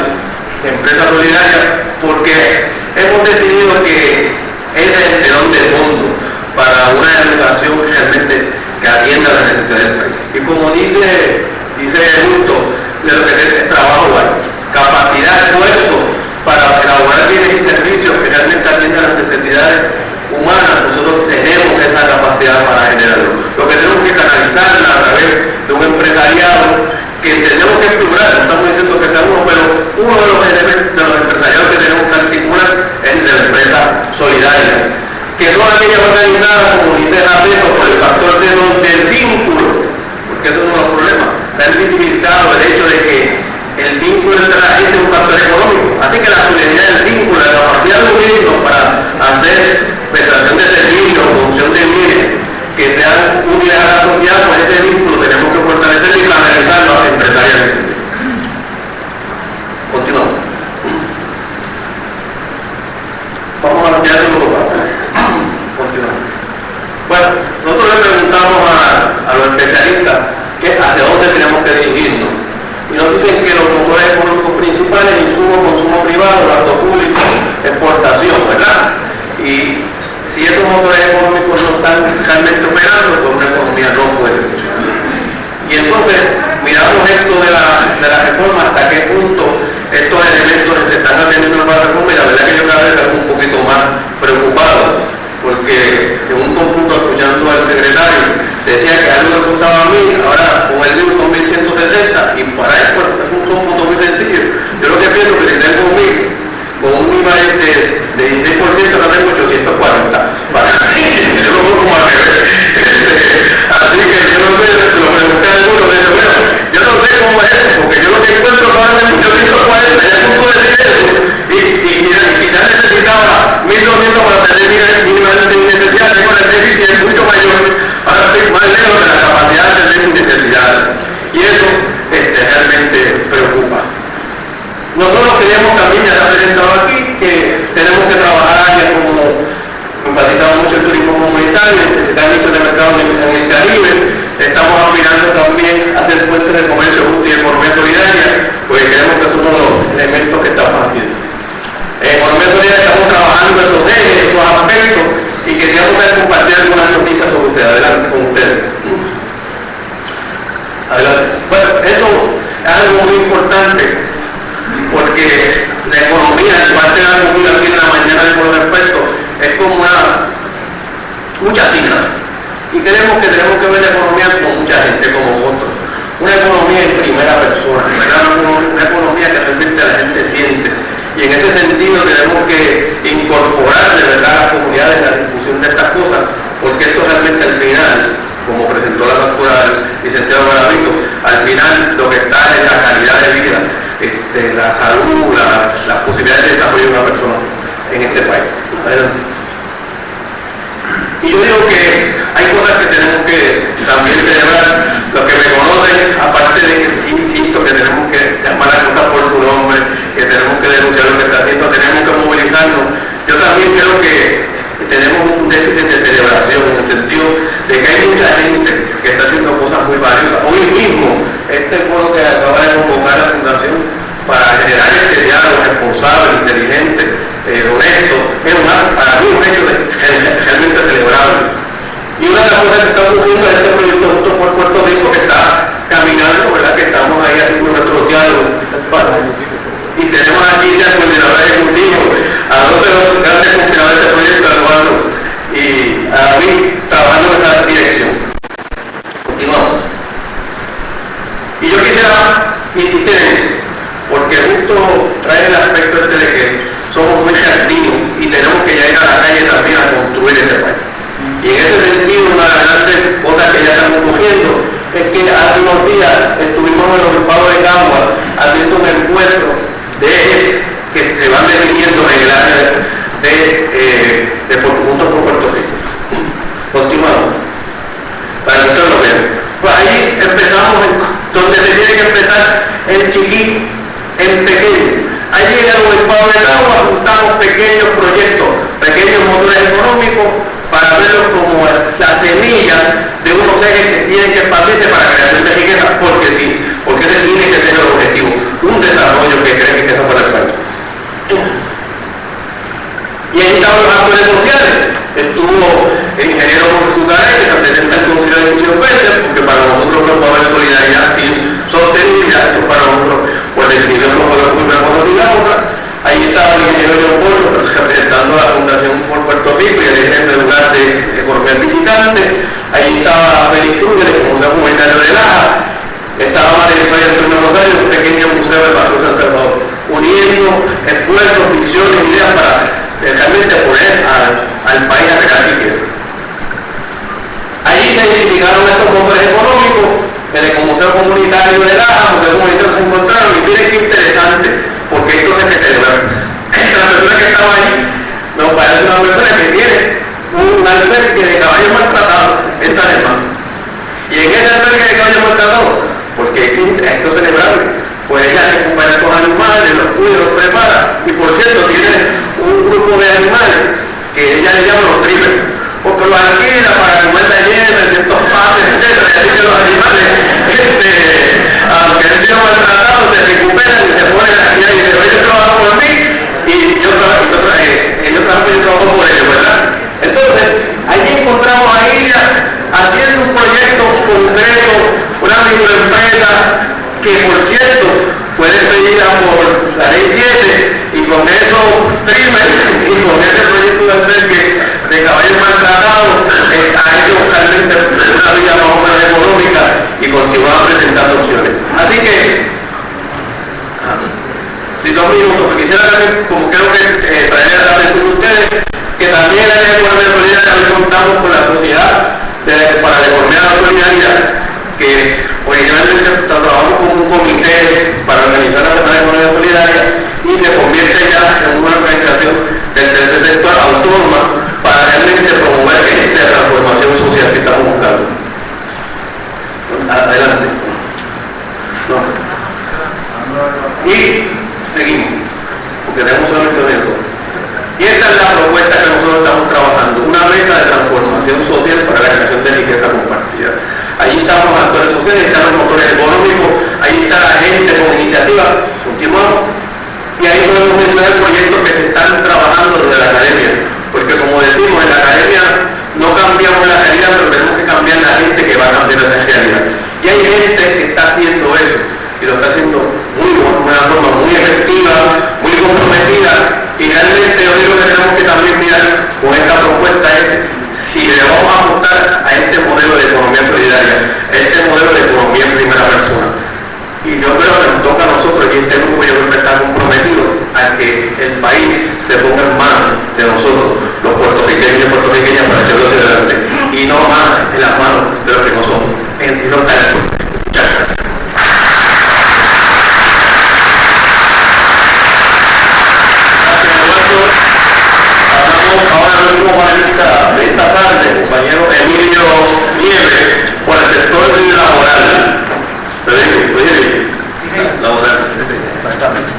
de empresa solidaria, porque hemos decidido que ese es el telón de fondo para una educación realmente que atienda las necesidades del país. Y como dice Justo, de lo que es trabajo hay, capacidad, esfuerzo para elaborar bienes y servicios que realmente atiendan las necesidades humanas. Nosotros tenemos esa capacidad para generarlo. Lo que tenemos que canalizarla a través de un empresariado que tenemos que explorar, no estamos diciendo que sea uno, pero uno de los empresariados que tenemos que articular es el de la empresa solidaria, que son aquellas organizadas, como dice Jacinto, por el factor C del vínculo, porque eso es uno de los problemas. Se ha visibilizado el hecho de que el vínculo entre la gente es un factor económico, así que la solidaridad del vínculo, la capacidad de unirnos para hacer prestación de servicios, producción de bienes que sean útiles a la sociedad, pues ese vínculo tenemos que fortalecerlo y canalizarlo empresarialmente. Continuamos. Vamos a ya solo continuamos. Bueno, nosotros le preguntamos a los especialistas hacia dónde tenemos que dirigirnos. Y nos dicen que los motores económicos principales, insumo, consumo privado, gasto público, exportación, ¿verdad? Y si esos motores económicos no están realmente operando, pues una economía no puede funcionar. Y entonces miramos esto de la reforma, hasta qué punto estos elementos se están atendiendo a la reforma, y la verdad que yo cada vez estoy un poquito más preocupado, porque en un cómputo, escuchando al secretario, decía que algo le costaba a mí, ahora con el libro son 1160, y para él pues, es un cómputo muy sencillo. Yo lo que pienso que si tengo con un IVA de 16%, no tengo 840. Yo lo pongo como al revés. Así que yo no sé, se lo pregunté a alguno, dice, bueno, yo no sé cómo es esto, porque yo lo que encuentro es que ahora tengo 840, ya no puedo decir eso, y quizás necesitaba 1200 para tener mínimamente mi necesidad, tengo la déficit es mucho mayor, ahora estoy más lejos de la capacidad de tener mis necesidades, y eso realmente preocupa. Nosotros queremos también, ya se ha presentado aquí, que tenemos que trabajar áreas como enfatizamos mucho el turismo comunitario, se han hecho de mercado en el Caribe, estamos aspirando también a hacer puentes de comercio justo y economía solidaria, porque creemos que son uno de los elementos que estamos haciendo. En economía solidaria estamos trabajando esos ejes, esos aspectos, y queríamos compartir algunas noticias sobre ustedes. Adelante con ustedes. Adelante. Bueno, eso es algo muy importante, porque la economía, en parte de la configuración aquí en la mañana de los expertos, es como muchas cifras, y creemos que tenemos que ver la economía como mucha gente, como vosotros, una economía en primera persona, una economía que realmente la gente siente, y en ese sentido tenemos que incorporar de verdad a las comunidades en la discusión de estas cosas, porque esto realmente al final, como presentó la factura del licenciado Garavito, al final lo que está es la calidad de vida, la salud, las posibilidades de desarrollo de una persona en este país. Adelante. Y yo digo que hay cosas que tenemos que también celebrar. Los que me conocen, aparte de que sí insisto que tenemos que llamar las cosas por su nombre,
insistir en esto, porque justo trae el aspecto este de que somos muy reactivos y tenemos que ya ir a la calle también a construir este país. Y en ese sentido, una de las grandes cosas que ya estamos cogiendo es que hace unos días estuvimos en el obispado de Cagua haciendo un encuentro de ejes que se van definiendo en el área de Juntos por Puerto Rico. Continuamos, para que ustedes lo vean. Pues ahí empezamos donde se tiene que empezar, en chiquito, en pequeño. Allí en el obispado de Cagua juntamos pequeños proyectos, pequeños motores económicos, para verlos como la semilla de unos ejes que tienen que expandirse para la creación de riqueza, porque sí, porque ese tiene que ser el objetivo, un desarrollo que cree que es para el país. Y ahí estaban los actores sociales, estuvo el ingeniero Jesús Garay, que representa el Consejo de Difusión Verde, porque para nosotros no puede haber solidaridad sin sostenibilidad, eso para nosotros, por definición, no puede ocurrir una cosa sin la otra. Ahí estaba el ingeniero Leopoldo, representando a la Fundación por Puerto Rico y el eje medular de Economía del Visitante. Ahí estaba Félix Cruz, del Museo Comunitario de Laja. Estaba María Soy Antonio Rosario, un pequeño museo del Paseo San Salvador, uniendo esfuerzos, visiones, ideas para realmente poner al país a crear riqueza. Allí se identificaron estos motores económicos, el Museo Comunitario de Laja, Museo Comunitario se encontraron, y miren qué interesante, porque esto se celebra. La persona que estaba allí nos parece una persona que tiene un albergue de caballos maltratados en San Germán. Y en ese albergue de caballos maltratados, porque esto es celebrable, pues ella recupera estos animales, los cuida, los prepara, y por cierto tiene un grupo de animales que ella le llama los trimmers, porque los alquila para comer la hierba, ciertos panes, etc. Y así que los animales, aunque han sido maltratados, se recuperan y se ponen aquí y dicen, oye, yo trabajo por mí y yo trabajo por ellos, ¿verdad? Entonces, allí encontramos a ella haciendo un proyecto concreto, una microempresa que, por cierto, fue despedida por la ley 7 y con esos trimmers y con ese proyecto de albergue de caballos maltratados ha hecho realmente una vida más o menos económica y continúa presentando opciones. Así que, si 2 minutos, porque quisiera también, como creo que traer a la atención de ustedes, que también en la economía solidaria hoy contamos con la sociedad para la economía de la solidaridad, que originalmente trabajamos como un comité para organizar la semana de economía solidaria y se convierte ya en una organización del tercer sector autónoma para realmente promover esta transformación social que estamos buscando. Adelante. No. Y seguimos, porque tenemos solamente un minuto. Y esta es la propuesta que nosotros estamos trabajando, una mesa de transformación social para la creación de riqueza compartida. Allí están los actores sociales, están los motores económicos, ahí está la gente con iniciativa. Continuamos. Y ahí podemos mencionar proyectos que se están trabajando desde la academia, porque como decimos, en la academia no cambiamos la realidad, pero tenemos que cambiar la gente que va a cambiar esa realidad. Y hay gente que está haciendo eso, y lo está haciendo de una forma muy efectiva, muy comprometida, y realmente hoy lo que tenemos que también mirar con esta propuesta es si le vamos a apostar a este modelo de economía solidaria, a este modelo de economía en primera persona. Y yo creo que nos toca a nosotros, y este grupo yo creo que está comprometido a que el país se ponga en manos de nosotros, los puertorriqueños y puertorriqueñas, para echarlo hacia adelante, y no más en las manos de los que no son. Muchas gracias. Ahora el último panelista de esta tarde, compañero Emilio Nieves, por el sector laboral. Laboral, exactamente.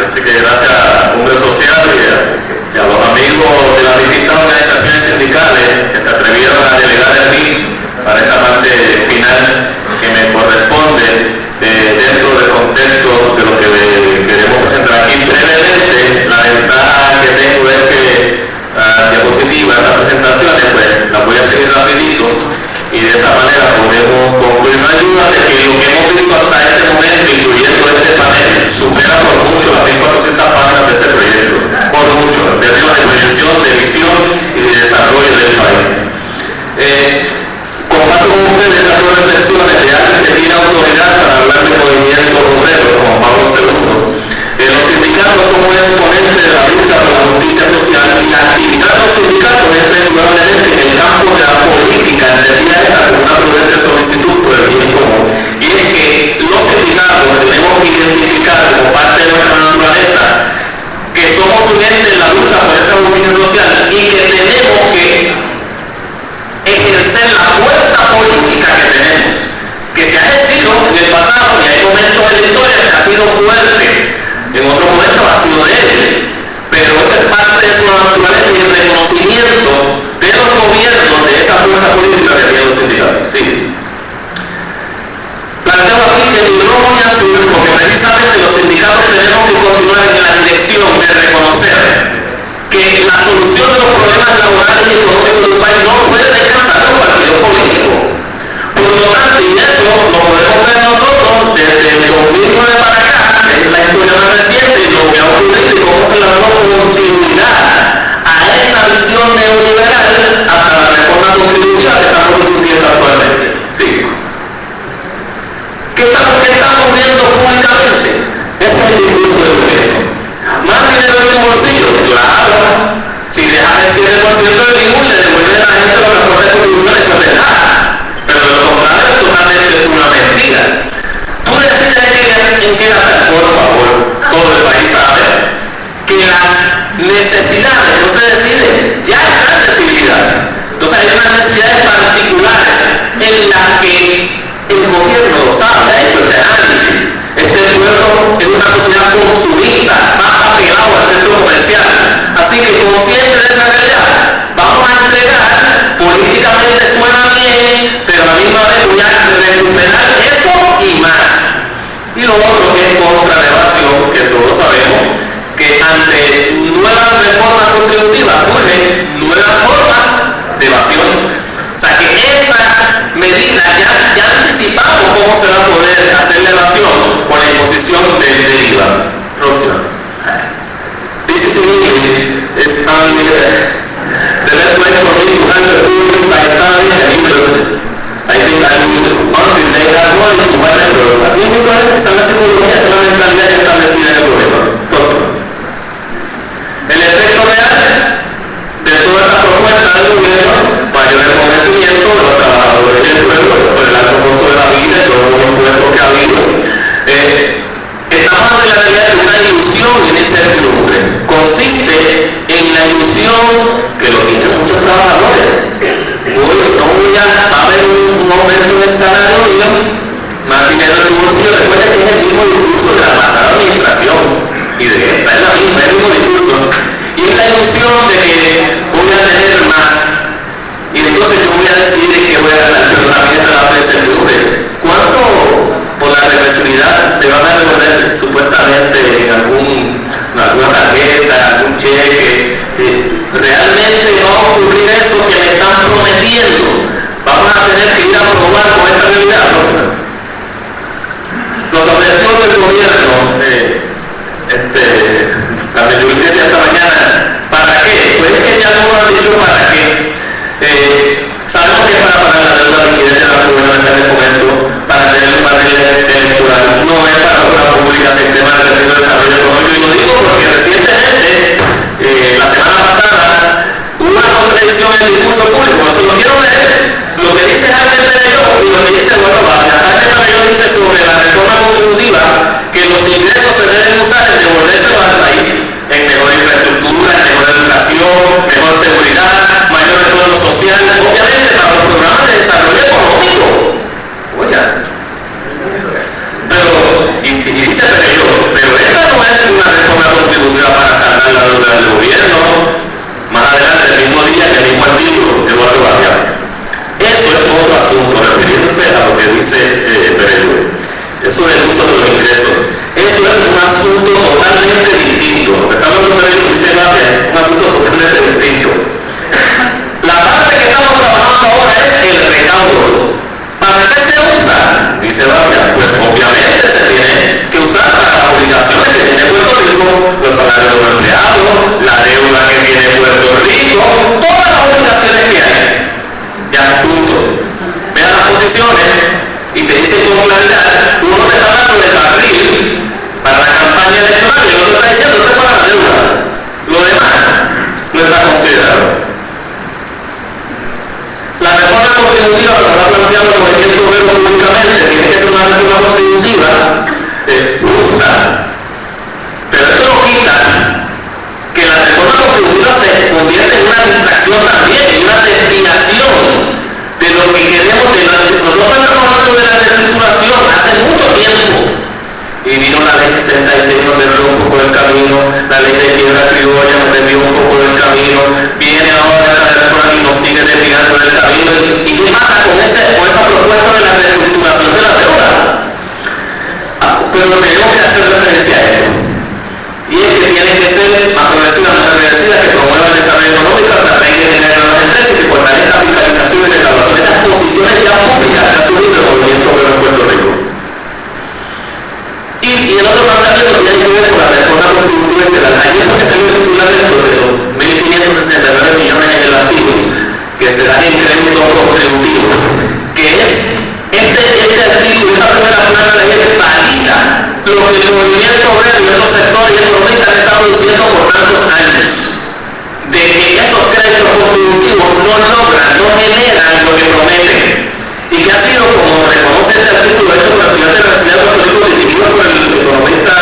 Así que gracias al Congreso Social y a los amigos de las distintas organizaciones sindicales que se atrevieron a delegar en mí para esta parte final que me corresponde dentro del contexto de lo que queremos presentar aquí brevemente. La ventaja que tengo es que diapositivas, las presentaciones, pues las voy a seguir rapidito y de esa manera podemos concluir. No hay duda de que lo que hemos visto hasta este momento, incluyendo este panel, supera por mucho las 1.400 páginas de ese proyecto, por mucho, en términos de proyección, de visión y de desarrollo del país. Comparto con ustedes estas dos reflexiones de alguien que tiene autoridad para
solución de los problemas laborales y económicos del país no puede descansar en los partidos políticos. Por lo tanto, y eso lo podemos ver nosotros desde el 2009 para acá, que es la historia más reciente, y lo que ha ocurrido y cómo se le ha dado continuidad a esa visión neoliberal hasta la reforma contributiva que estamos discutiendo actualmente. Sí. ¿Qué estamos viendo públicamente? Ese es el discurso del gobierno. ¿Más dinero en tu bolsillo? Claro. Si dejas el 7% del IVU, le devuelven a la gente los recortes de contribuciones, eso es verdad. Pero de lo contrario es totalmente una mentira. Tú decides en qué gastar. Por favor, todo el país sabe que las necesidades no se deciden, ya están decididas. Entonces hay unas necesidades particulares en las que el gobierno lo sabe, ha hecho este análisis. Este pueblo es una sociedad consumista, más apegado al centro comercial. Así que consciente de esa realidad, vamos a entregar, políticamente suena bien, pero a la misma vez voy a recuperar eso y más. Y lo otro que es contra la evasión, que todos sabemos que ante nuevas reformas contributivas surgen nuevas formas de evasión. O sea que esa medida ya anticipamos cómo se va a poder hacer la evasión con la imposición del IVA. Próxima. This is in English. It's only the best way for me to handle tools by studying and new business. I think I will, until they have money to buy the products. Así es, esa es la psicología, esa es la mentalidad establecida en el gobierno. Próxima. El efecto real de toda esta propuesta del gobierno, mayor empobrecimiento de los trabajadores y el pueblo, por el alto costo de la vida y todos los impuestos que ha habido. Estamos ante la realidad de una ilusión y una incertidumbre. Consiste en la ilusión que lo tienen muchos trabajadores. Va a haber un aumento en el salario mínimo, más dinero en tu bolsillo. Recuerda que es el mismo discurso de la pasada administración y de esta, es el mismo discurso. Y es la ilusión de que voy a tener más. Y entonces yo voy a decidir que voy a ganar, pero también está la incertidumbre. ¿Cuánto por la regresividad te van a devolver supuestamente en alguna tarjeta, algún cheque? ¿Realmente va a ocurrir eso que me están prometiendo? Vamos a tener que ir a probar con esta realidad. Los objetivos del gobierno, también yo decía esta mañana, ¿para qué? Pues es que ya nos han dicho para qué. Sabemos que es para pagar la deuda liquidez de la gubernamental de fomento, para tener un barril electoral, no es para obra pública, sistema de retiro de desarrollo económico. Y lo digo porque recientemente, la semana pasada, hubo una contradicción en el discurso público. Por eso lo quiero leer. Lo que dice Jaime Perelló y lo que dice Eduardo Vargas. Jaime Perelló dice sobre la reforma contributiva que los ingresos se deben usar en devolvérselos al país, en mejor infraestructura, en mejor educación, mejor seguridad, mayor retorno social, obviamente para los programas de desarrollo económico. Oiga, pero, y dice Perelló, pero esta no es una reforma contributiva para saldar la deuda del gobierno. Más adelante, el mismo día, en el mismo artículo, Eduardo Vargas. Eso es otro asunto, refiriéndose a lo que dice Perelló. Eso es el uso de los ingresos. Eso es un asunto totalmente distinto. Lo que está hablando Perelló dice un asunto totalmente distinto. La parte que estamos trabajando ahora es el recaudo. ¿Para qué se usa? Dice Vargas. Pues obviamente se tiene que usar para las obligaciones que tiene Puerto Rico, los salarios de los empleados, la deuda que tiene Puerto Rico, todas las obligaciones que hay. Ya, punto. Vean las posiciones y te dicen con claridad, uno te está dando el barril para la campaña electoral y el otro está diciendo esto es para la deuda. Lo demás no está considerado. La reforma contributiva, como lo ha planteado el movimiento obrero públicamente, tiene que ser una reforma contributiva justa. Pero esto no quita que la reforma contributiva se convierte en una distracción también, en una desviación de lo que queremos. Nosotros estamos hablando de la reestructuración hace mucho tiempo. Y vino la ley 66, nos desvió un poco del camino, la ley de piedra criolla nos desvió un poco del camino, viene ahora esta reforma y nos sigue desviando del camino. ¿Y qué pasa con esa propuesta de la reestructuración de la deuda? Pero tenemos que hacer referencia a esto. y es que tiene que ser más progresiva, más regresiva, que promueva el desarrollo económico, atraer y generar nuevas empresas y fortalezca fiscalización y recaudación. Esas posiciones ya públicas que ha asumido el movimiento obrero en Puerto Rico. Y el otro planteamiento tiene que ver con la reforma contributiva integral. Allí fue que se dio el titular de los 1.569 millones en el asilo, que se dan en créditos contributivos, que es este artículo, esta primera plana de ley valida lo que el movimiento obrero y otros sectores económicos han estado diciendo por tantos años, de que esos créditos contributivos no logran, no generan lo que prometen, y que ha sido, como reconoce este artículo hecho por el estudiante de la Universidad de Puerto Rico, dirigido por el economista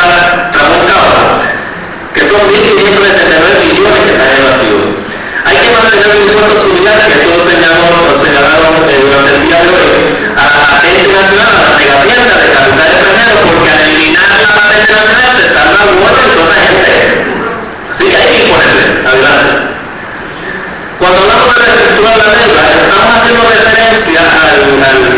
Ramón Cava, que son 1.569 millones que están en el vacío. Hay que mantener un impuesto similar, que esto lo señalaron durante el día de hoy, a la patente nacional, a la megatienda de capital extranjero, porque al eliminar la patente nacional se salva el vuelo de toda esa gente. Así que hay que imponerle. Adelante. Cuando hablamos de la estructura de la deuda, estamos haciendo referencia al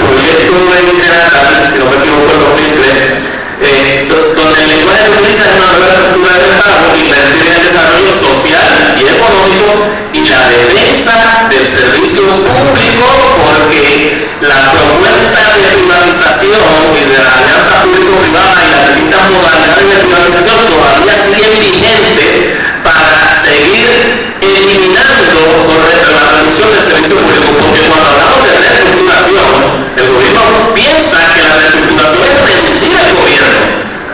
proyecto de General, si no me equivoco, el 2003, donde el lenguaje que utiliza es una nueva estructura del Estado, invertir en el desarrollo social y económico y la defensa del servicio público, porque la propuesta de privatización y de la alianza público-privada y las distintas modalidades de privatización todavía siguen vigentes para seguir eliminando la reducción del servicio público, porque cuando hablamos de reestructuración, el gobierno piensa que la reestructuración es reducir el gobierno,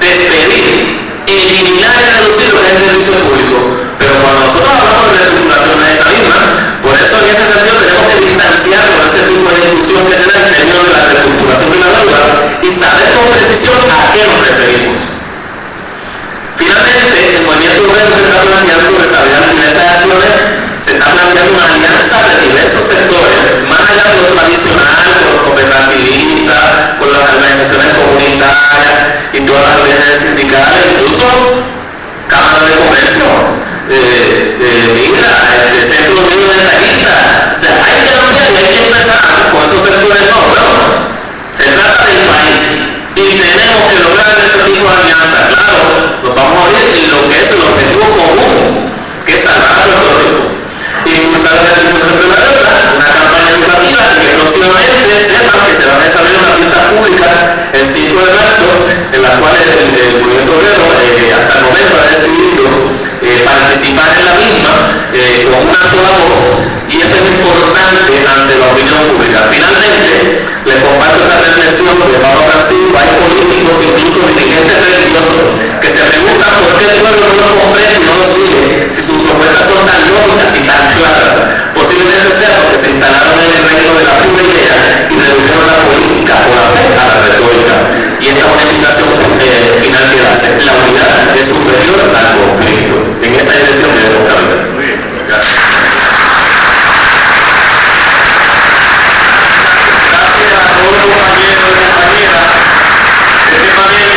despedir, eliminar y reducir lo que es el servicio público, pero cuando nosotros hablamos de reestructuración es esa misma. Por eso en ese sentido tenemos que distanciarnos de ese tipo de discusión que se da en términos de la reestructuración de la deuda y saber con precisión a qué nos referimos. Finalmente, el movimiento obrero se está planteando desarrollar diversas acciones, se está planteando una alianza de diversos sectores, más allá de lo tradicional, con los cooperativistas, con las organizaciones comunitarias y todas las organizaciones sindicales, incluso cámaras de comercio, centros de detallistas. O sea, hay que ampliar y hay que empezar con esos sectores. No, se trata del país y tenemos que lograr ese tipo de alianza. Claro, nos vamos a ver en lo que es el objetivo común, que es salvar a Puerto Rico. Impulsar la restitución de la deuda, una campaña educativa y que próximamente sepan que se va a desarrollar una pista pública el 5 de marzo, en la cual el movimiento obrero hasta el momento ha decidido participar en la misma con una sola voz, y eso es importante ante la opinión pública. Finalmente, les comparto esta reflexión de Papa Francisco. Hay políticos, incluso dirigentes religiosos, que se preguntan por qué el pueblo no lo comprende y no lo sigue, si sus propuestas son tan lógicas y tan claras. Posiblemente sea porque se instalaron en el reino de la pura idea y redujeron la política o la fe a la retórica. Y esta es una invitación final que hace: la unidad es superior al conflicto. En esa dirección debemos caminar. Muy bien, gracias. Gracias a todos los compañeros y compañeras. Este panel,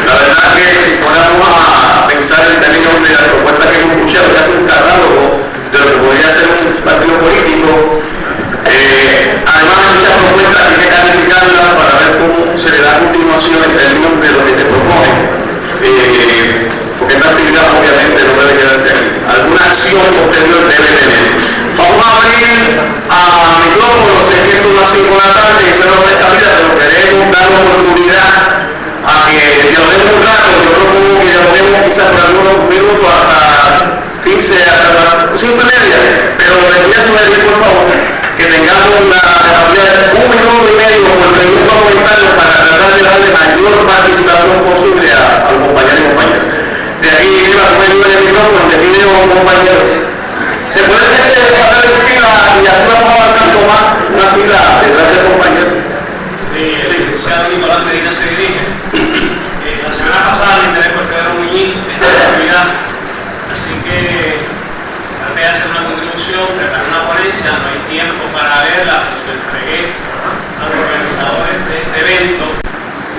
la verdad que si ponemos a pensar en términos de las propuestas que hemos escuchado, que hace un catálogo de lo que podría ser un partido político, además de muchas propuestas hay que calificarlas para ver cómo se le da continuación en términos de lo que se propone, porque esta actividad obviamente no debe quedarse aquí. Alguna acción posterior debe tener. Vamos a abrir a micrófonos. Sé que esto es las 5 de la tarde y eso no es salida, pero queremos dar la oportunidad a que dialoguemos un rato. Yo propongo que dialoguemos quizás por algunos minutos hasta 15, hasta las 5:30, pero les voy a sugerir, por favor, que tengamos la capacidad de 1 minuto y medio por pregunta o comentario para tratar de darle mayor participación posible a los compañeros y compañeras. De aquí iba a poner el micrófono, de aquí veo a un compañero. ¿Se puede pasar en fila y así vamos avanzando más una fila detrás del compañero?
Sí, el licenciado Nicolás Medina se dirige. La semana pasada me enteré por Pedro Muñiz de esta actividad, así que traté de hacer una contribución, preparar una ponencia. No hay tiempo para verla, pero se entregué a los organizadores de este evento.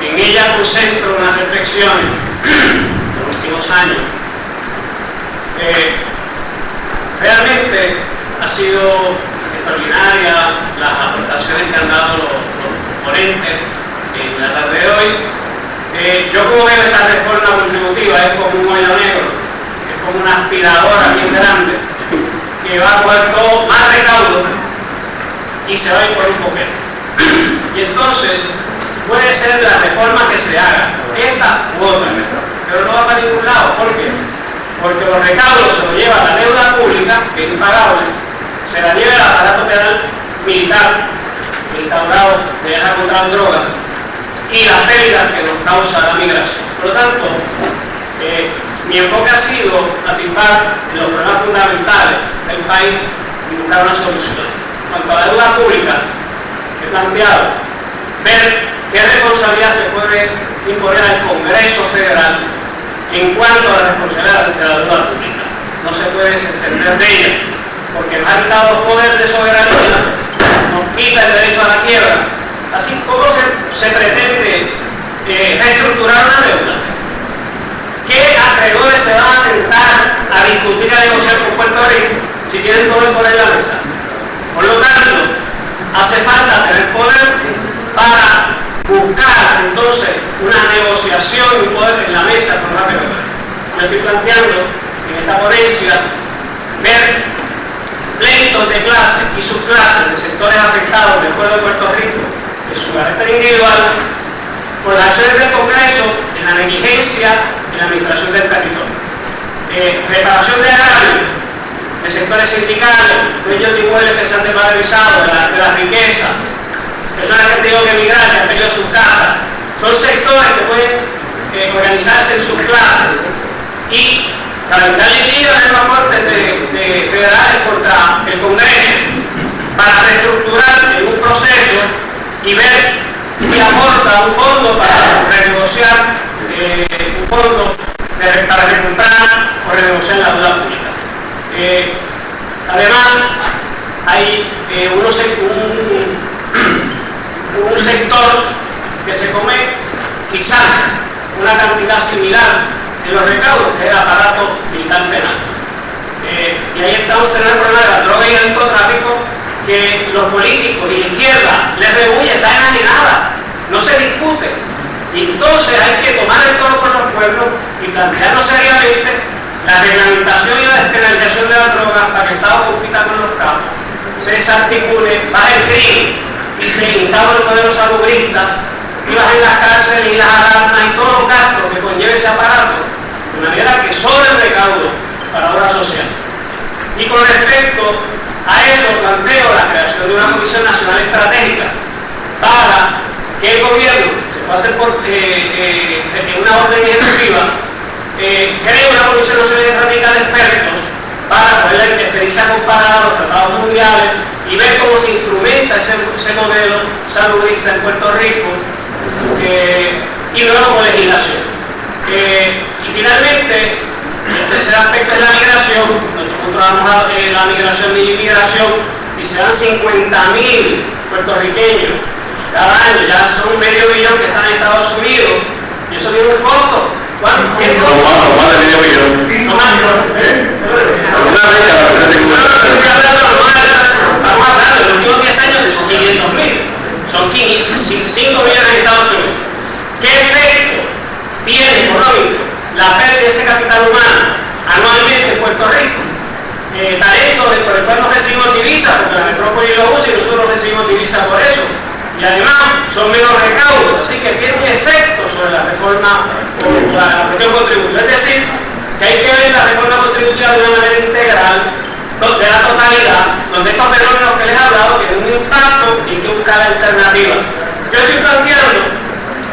En ella concentro unas reflexiones de los últimos años. Realmente ha sido extraordinaria las aportaciones que han dado los ponentes en la tarde de hoy. Yo como veo esta reforma contributiva es como un hoyo negro, es como una aspiradora bien grande que va a coger todo más recaudos y se va a ir por un poquito. Y entonces puede ser la reforma que se haga, esta u otra, pero no va para ningún lado. ¿Por qué? Porque los recaudos se los lleva la deuda pública, que es impagable, se la lleva el aparato penal militar instaurado de guerra contra las drogas y las pérdidas que nos causa la migración. Por lo tanto, mi enfoque ha sido atisbar en los problemas fundamentales del país y buscar una solución. En cuanto a la deuda pública, he planteado ver qué responsabilidad se puede imponer al Congreso Federal en cuanto a la responsabilidad de la deuda pública. No se puede desentender de ella, porque nos ha quitado los poderes de soberanía, nos quita el derecho a la quiebra. Así como se pretende reestructurar una deuda. ¿Qué acreedores se van a sentar a discutir y a negociar con Puerto Rico si tienen todo el poder en la mesa? Por lo tanto, hace falta tener poder para buscar entonces una negociación y un poder en la mesa con los acreedores. Yo estoy planteando en esta ponencia ver pleitos de clases y subclases de sectores afectados del pueblo de Puerto Rico de su carácter individual por las acciones del Congreso en la negligencia en la administración del territorio. Reparación de agravios de sectores sindicales, dueños de inmuebles que se han desvalorizado de la riqueza, personas que han tenido que emigrar, que han perdido sus casas. Son sectores que pueden organizarse en sus clases y calentar litigios en las cortes de federales contra el Congreso para reestructurar en un proceso y ver si aporta un fondo para renegociar, un fondo para recomprar o renegociar la deuda pública. Además, hay un sector que se come quizás una cantidad similar en los recaudos, que es el aparato militar penal. Y ahí estamos teniendo el problema de la droga y el narcotráfico, que los políticos y la izquierda les rehuye, está enajenada, no se discute. Y entonces hay que tomar el toro por los pueblos y plantearnos seriamente la reglamentación y la despenalización de la droga para que el Estado compita con los campos, se desarticule, baje el crimen y se instaure el modelo salubrista y bajen las cárceles y las alarmas y todos los gastos que conlleve ese aparato, de manera que sobre el recaudo para obra social. Y con respecto a eso planteo la creación de una Comisión Nacional Estratégica para que el gobierno, se puede hacer por una orden ejecutiva, cree una Comisión Nacional Estratégica de expertos para poder la experiencia comparada a los tratados mundiales y ver cómo se instrumenta ese modelo salubrista en Puerto Rico y luego con legislación. Y finalmente, el tercer aspecto es la migración. Nosotros controlamos la migración y inmigración y se dan 50.000 puertorriqueños cada año, ya son medio millón que están en Estados Unidos y eso tiene un costo. ¿Cuánto?
Son más de medio millón.
No más,
Una década,
estamos hablando de los últimos 10 años de 500.000. Son 5 millones en Estados Unidos. ¿Qué efecto tiene económico la pérdida de ese capital humano anualmente en Puerto Rico? Talento por el cual nos recibimos divisas, porque la metrópoli lo usa y nosotros recibimos divisas por eso. Y además son menos recaudos, así que tiene un efecto sobre la reforma o la cuestión contributiva. Es decir, que hay que ver la reforma contributiva de una manera integral, de la totalidad, donde estos fenómenos que les he hablado tienen un impacto y hay que buscar alternativas. Yo estoy planteando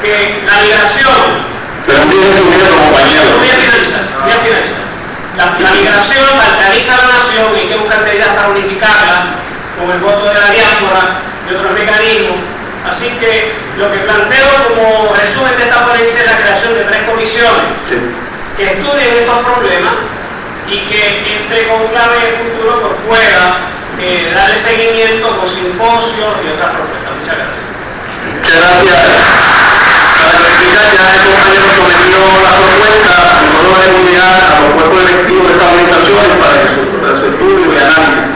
que la migración... Voy a finalizar. La migración balcaniza a la nación y hay que buscar medidas para unificarla, con el voto de la diáspora y otros mecanismos. Así que lo que planteo como resumen de esta ponencia es la creación de 3 comisiones que estudien estos problemas y que este conclave futuro pues, pueda darle seguimiento con simposios y otras propuestas. Muchas gracias.
Para clarificar, ya el compañero sometió la propuesta al Foro de Comunidad a los cuerpos electivos de estas organizaciones para que su estudio y análisis.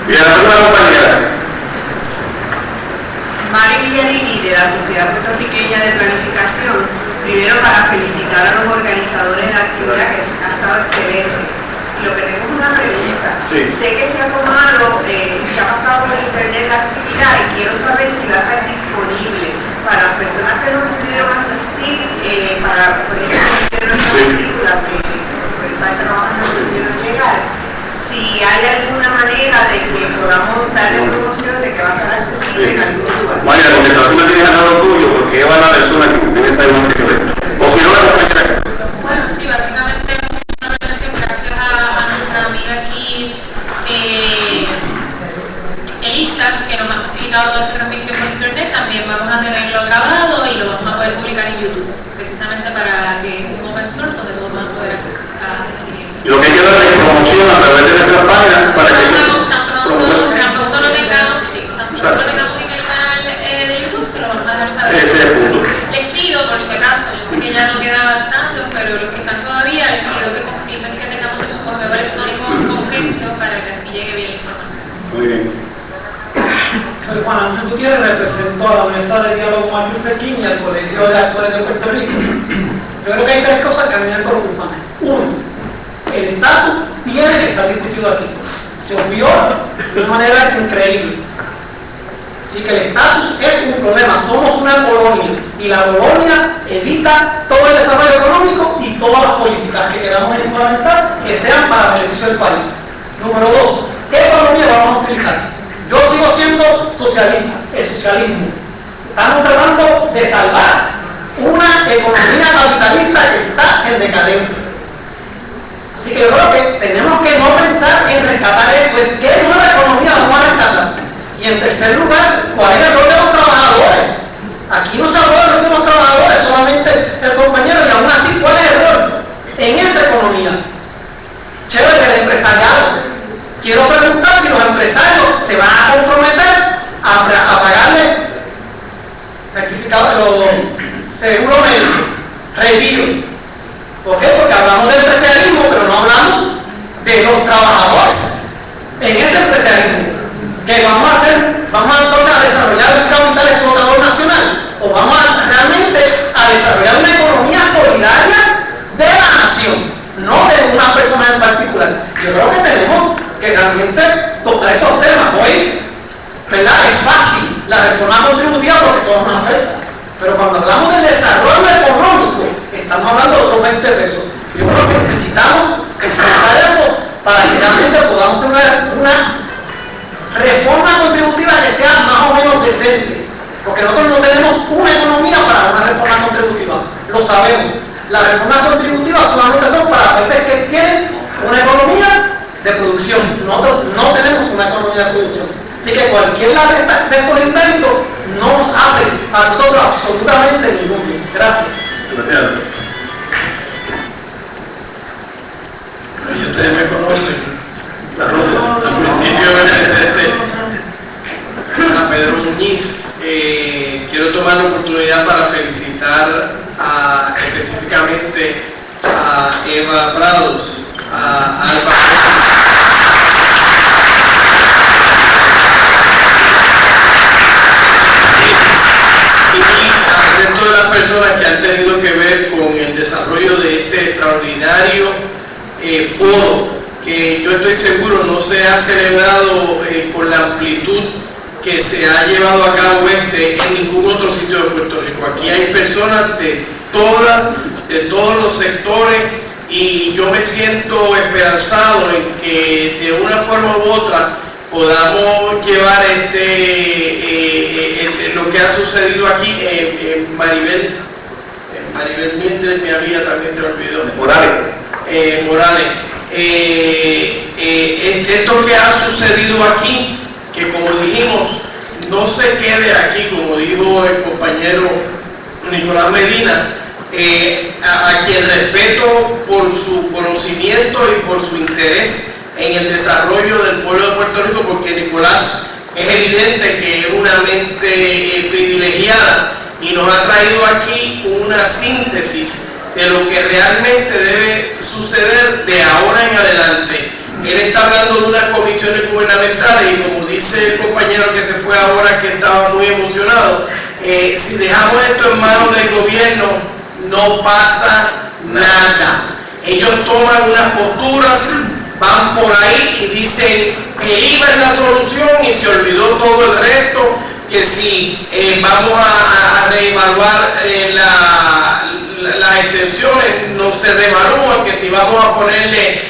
Y a la próxima compañera.
Mari Villalini, de la Sociedad Puertorriqueña de Planificación. ocasión, primero para felicitar a los organizadores de la actividad, que ha estado excelente. Y lo que tengo es una pregunta.
Sí.
Sé que se ha tomado, se ha pasado por internet la actividad y quiero saber si va a estar disponible para las personas que no pudieron asistir, para, por ejemplo, de nuestra película, que está trabajando no pudieron llegar. Si hay alguna manera de que podamos darle promoción de que va a estar accesible en algún lugar.
María, la contestación la tienes al lado tuyo porque Eva es la persona que tiene esa imagen que ver. O si no, la compañera.
Bueno, sí, básicamente una organización gracias a nuestra amiga aquí, Elisa, que nos ha facilitado toda esta transmisión por internet. También vamos a tenerlo grabado y lo vamos a poder publicar en YouTube, precisamente para que un open source donde todos van a poder acceder.
Y lo que hay que dar es promoción a través de nuestras páginas para que
tan pronto lo tengamos, sí, tan pronto lo tengamos en el canal de YouTube, se lo vamos a dejar saber.
Ese es el punto.
Les pido, por si acaso, yo sé que ya no quedan tantos, pero los que están todavía, les pido que confirmen que tengamos nuestro correo electrónico correcto para que así llegue bien la información.
Muy bien.
Soy Juan Ángel Gutiérrez, represento a la Mesa de Diálogo Martin Serkin y al Colegio de Actores de Puerto Rico. Yo creo que hay tres cosas que a mí me preocupan. Uno, el estatus tiene que estar discutido aquí. Se obvió de una manera increíble. Así que el estatus es un problema. Somos una colonia y la colonia evita todo el desarrollo económico y todas las políticas que queramos implementar que sean para beneficio del país. Número dos, ¿qué economía vamos a utilizar? Yo sigo siendo socialista, el socialismo. Estamos tratando de salvar una economía capitalista que está en decadencia. Así que yo creo que tenemos que no pensar en rescatar esto, es qué nueva economía vamos a rescatar. Y en tercer lugar, ¿cuál es el rol de los trabajadores? Aquí no se habló del rol de los trabajadores, solamente el compañero, y aún así, ¿cuál es el rol en esa economía? Chévere, el empresariado. Quiero preguntar si los empresarios se van a comprometer a pagarle certificado, seguro médico, retiro. ¿Por qué? Porque hablamos del empresarialismo, pero no hablamos de los trabajadores en ese empresarialismo. ¿Qué vamos a hacer? ¿Vamos entonces a desarrollar un capital explotador nacional? ¿O vamos realmente a desarrollar una economía solidaria de la nación? No de una persona en particular. Yo creo que tenemos que realmente tocar esos temas. Hoy, ¿verdad? Es fácil la reforma contributiva porque todos nos afecta. Pero cuando hablamos del desarrollo económico, estamos hablando de otros 20 pesos. Yo creo que necesitamos enfrentar eso para que realmente podamos tener una reforma contributiva que sea más o menos decente. Porque nosotros no tenemos una economía para una reforma contributiva. Lo sabemos. Las reformas contributivas solamente son para países que tienen una economía de producción. Nosotros no tenemos una economía de producción. Así que cualquiera de estos inventos no nos hace a nosotros absolutamente ningún bien. Gracias.
Gracias.
Y ustedes me conocen. Al principio me presenté a Pedro Muñiz. Quiero tomar la oportunidad para felicitar específicamente a Eva Prados, a Alba y al resto de las personas que han tenido que ver con el desarrollo de este extraordinario foro, que yo estoy seguro no se ha celebrado con la amplitud que se ha llevado a cabo en ningún otro sitio de Puerto Rico. Aquí hay personas de todos los sectores y yo me siento esperanzado en que de una forma u otra podamos llevar lo que ha sucedido aquí. Maribel Mientras, mi amiga también se me olvidó. Morales. Esto que ha sucedido aquí, que como dijimos, no se quede aquí, como dijo el compañero Nicolás Medina, a quien respeto por su conocimiento y por su interés en el desarrollo del pueblo de Puerto Rico, porque Nicolás es evidente que es una mente privilegiada y nos ha traído aquí una síntesis de lo que realmente debe suceder de ahora en adelante. Él está hablando de unas comisiones gubernamentales y como dice el compañero que se fue ahora, que estaba muy emocionado, si dejamos esto en manos del gobierno, no pasa nada. Ellos toman unas posturas, van por ahí y dicen el IVA es la solución y se olvidó todo el resto, que si vamos a reevaluar las exenciones, no se reevalúan, que si vamos a ponerle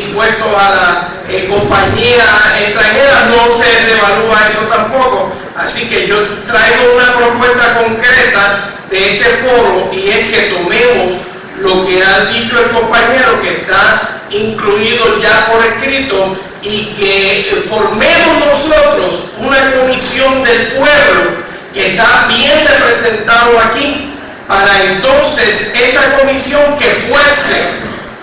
impuestos a la compañía extranjera, no se reevalúa eso tampoco. Así que yo traigo una propuesta concreta de este foro, y es que tomemos lo que ha dicho el compañero, que está incluido ya por escrito, y que formemos nosotros una comisión del pueblo que está bien representado aquí, para entonces esta comisión que fuerce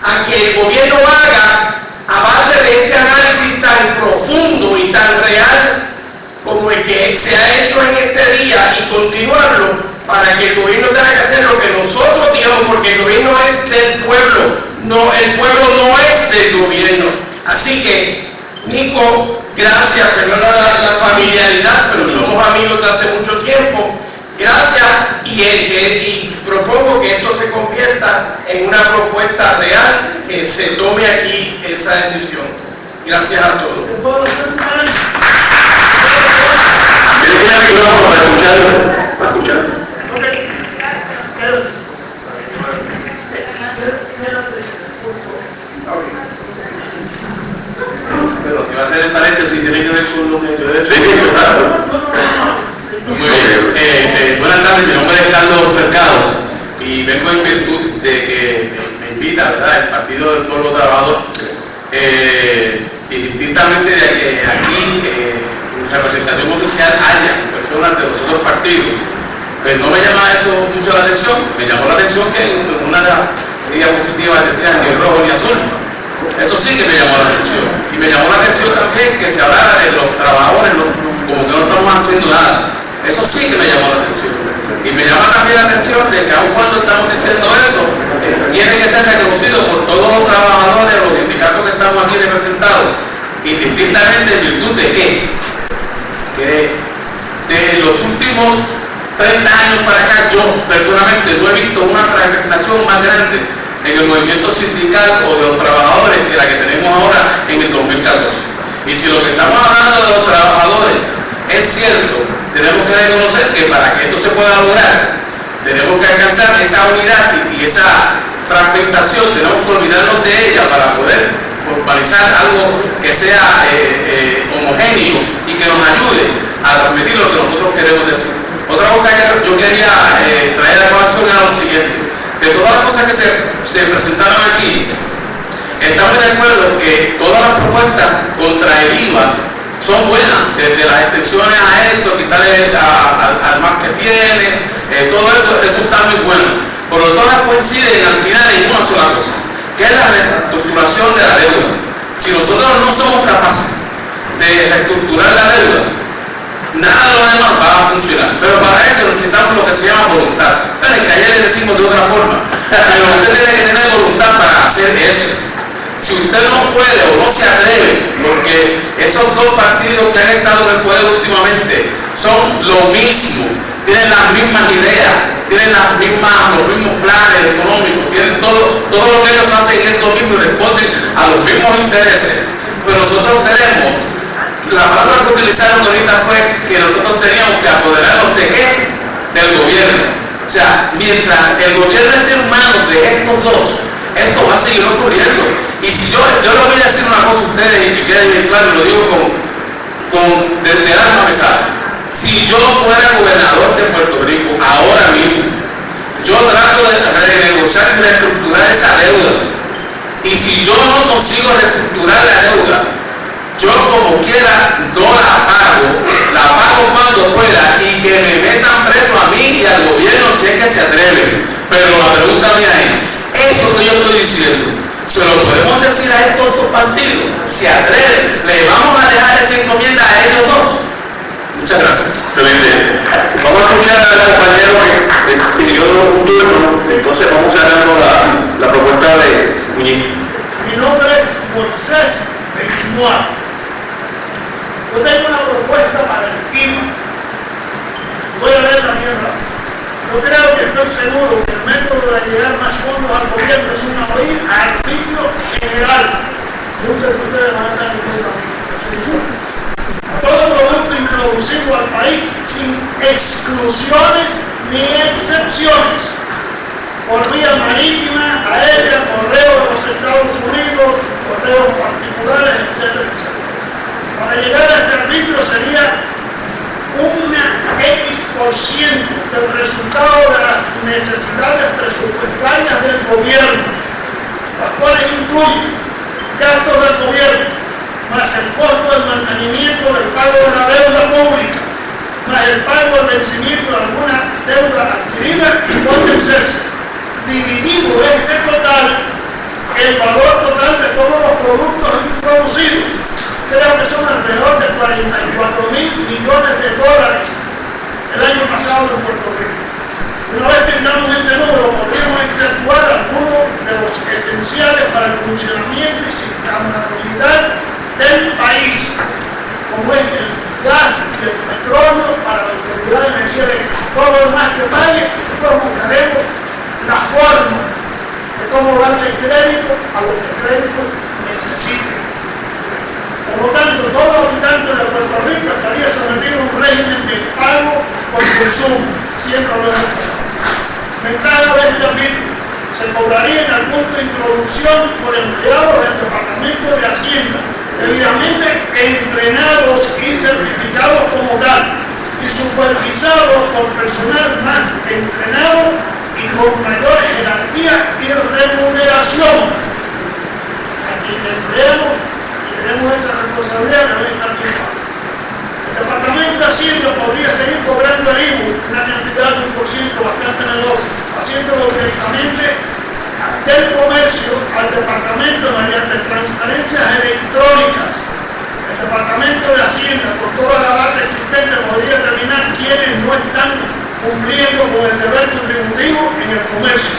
a que el gobierno haga, a base de este análisis tan profundo y tan real como el que se ha hecho en este día, y continuarlo, para que el gobierno tenga que hacer lo que nosotros digamos, porque el gobierno es del pueblo, no, el pueblo no es del gobierno. Así que, Nico, gracias, perdona la familiaridad, pero somos amigos de hace mucho tiempo. Gracias, y propongo que esto se convierta en una propuesta real, que se tome aquí esa decisión. Gracias a todos.
Para escuchar.
Pero si va a hacer el paréntesis, tiene que ver con lo que yo he hecho.
Sí,
Muy bien. Buenas tardes, mi nombre es Carlos Mercado y vengo en virtud de que me invita, ¿verdad?, el Partido del Pueblo Trabajador, y distintamente de que aquí en representación oficial haya personas de los otros partidos. Pues no me llama eso mucho la atención. Me llamó la atención que en una de las diapositivas decían ni rojo ni azul. Eso sí que me llamó la atención. Y me llamó la atención también que se hablara de los trabajadores como que no estamos haciendo nada. Eso sí que me llamó la atención. Y me llama también la atención de que aun cuando estamos diciendo eso, tiene que ser reconocido por todos los trabajadores, los sindicatos que estamos aquí representados, indistintamente en virtud de qué. Que de los últimos 30 años para acá, yo personalmente no he visto una fragmentación más grande en el movimiento sindical o de los trabajadores que la que tenemos ahora en el 2014. Y si lo que estamos hablando de los trabajadores es cierto, tenemos que reconocer que para que esto se pueda lograr, tenemos que alcanzar esa unidad y esa fragmentación, tenemos que olvidarnos de ella para poder formalizar algo que sea homogéneo y que nos ayude a transmitir lo que nosotros queremos decir. Otra cosa que yo quería traer a colación era lo siguiente: de todas las cosas que se presentaron aquí, estamos de acuerdo que todas las propuestas contra el IVA son buenas, desde las excepciones a esto, quitarle al más que tiene, todo eso está muy bueno, pero todas coinciden al final en una sola cosa, que es la reestructuración de la deuda. Si nosotros no somos capaces de reestructurar la deuda, nada de lo demás va a funcionar. Pero para eso necesitamos lo que se llama voluntad. Bueno, en Calle le decimos de otra forma, pero usted tiene que tener voluntad para hacer eso. Si usted no puede o no se atreve, porque esos dos partidos que han estado en el poder últimamente son lo mismo, tienen las mismas ideas, tienen los mismos planes económicos, tienen todo lo que ellos hacen es lo mismo y responden a los mismos intereses. Pero nosotros tenemos, la palabra que utilizaron ahorita fue que nosotros teníamos que apoderarnos de ¿qué? Del gobierno. O sea, mientras el gobierno esté en manos de estos dos, esto va a seguir ocurriendo. Y si yo les voy a decir una cosa a ustedes y que quede bien claro, lo digo desde el alma pesada. Si yo fuera gobernador de Puerto Rico ahora mismo, yo trato de renegociar y reestructurar esa deuda. Y si yo no consigo reestructurar la deuda, yo como quiera no la pago cuando pueda, y que me metan preso a mí y al gobierno si es que se atreven. Pero la pregunta mía es, eso que yo estoy diciendo, ¿se lo podemos decir a estos dos partidos? ¿Se atreven? ¿Le vamos a dejar esa encomienda a ellos dos? Muchas gracias.
Excelente. Vamos a escuchar al compañero que pidió un turno, entonces vamos a dar la propuesta de Muñiz.
Mi nombre es Moisés Beninoa. Yo tengo una propuesta para el IVA. Voy a leerla bien rápido. Yo creo que estoy seguro que el método de llegar más fondos al gobierno es un arbitrio general. Muchos de ustedes van a estar en contra de a todo producto introducido al país sin exclusiones ni excepciones, por vía marítima, aérea, correo de los Estados Unidos, correos particulares, etcétera, etcétera. Para llegar a este arbitrio sería una X% del resultado de las necesidades presupuestarias del gobierno, las cuales incluyen gastos del gobierno, más el costo del mantenimiento del pago de la deuda pública, más el pago del vencimiento de alguna deuda adquirida y por vencerse. Dividido este total, el valor total de todos los productos introducidos, creo que son alrededor de 44.000 millones de dólares el año pasado en Puerto Rico. Una vez tengamos este número, podríamos exceptuar algunos de los esenciales para el funcionamiento y sustentabilidad del país, como es el gas y el petróleo para la Autoridad de Energía Eléctrica. Todo lo demás que pague, pues buscaremos la forma de cómo darle crédito a lo que el crédito necesite. Por lo tanto, todo habitante de Puerto Rico estaría sometido a un régimen de pago por consumo, siempre lo hemos pasado. Ventaja de este arbitrio: se cobraría en el punto de introducción por empleados del Departamento de Hacienda, debidamente entrenados y certificados como tal, y supervisados por personal más entrenado y con mayor jerarquía y remuneración. A quien empleemos y tenemos esa responsabilidad de haber estado bien. El Departamento de Hacienda podría seguir cobrando el IVU, una cantidad de 1% bastante menor, haciéndolo directamente del comercio al departamento mediante transferencias electrónicas. El Departamento de Hacienda, con toda la data existente, podría determinar quienes no están cumpliendo con el deber contributivo en el comercio.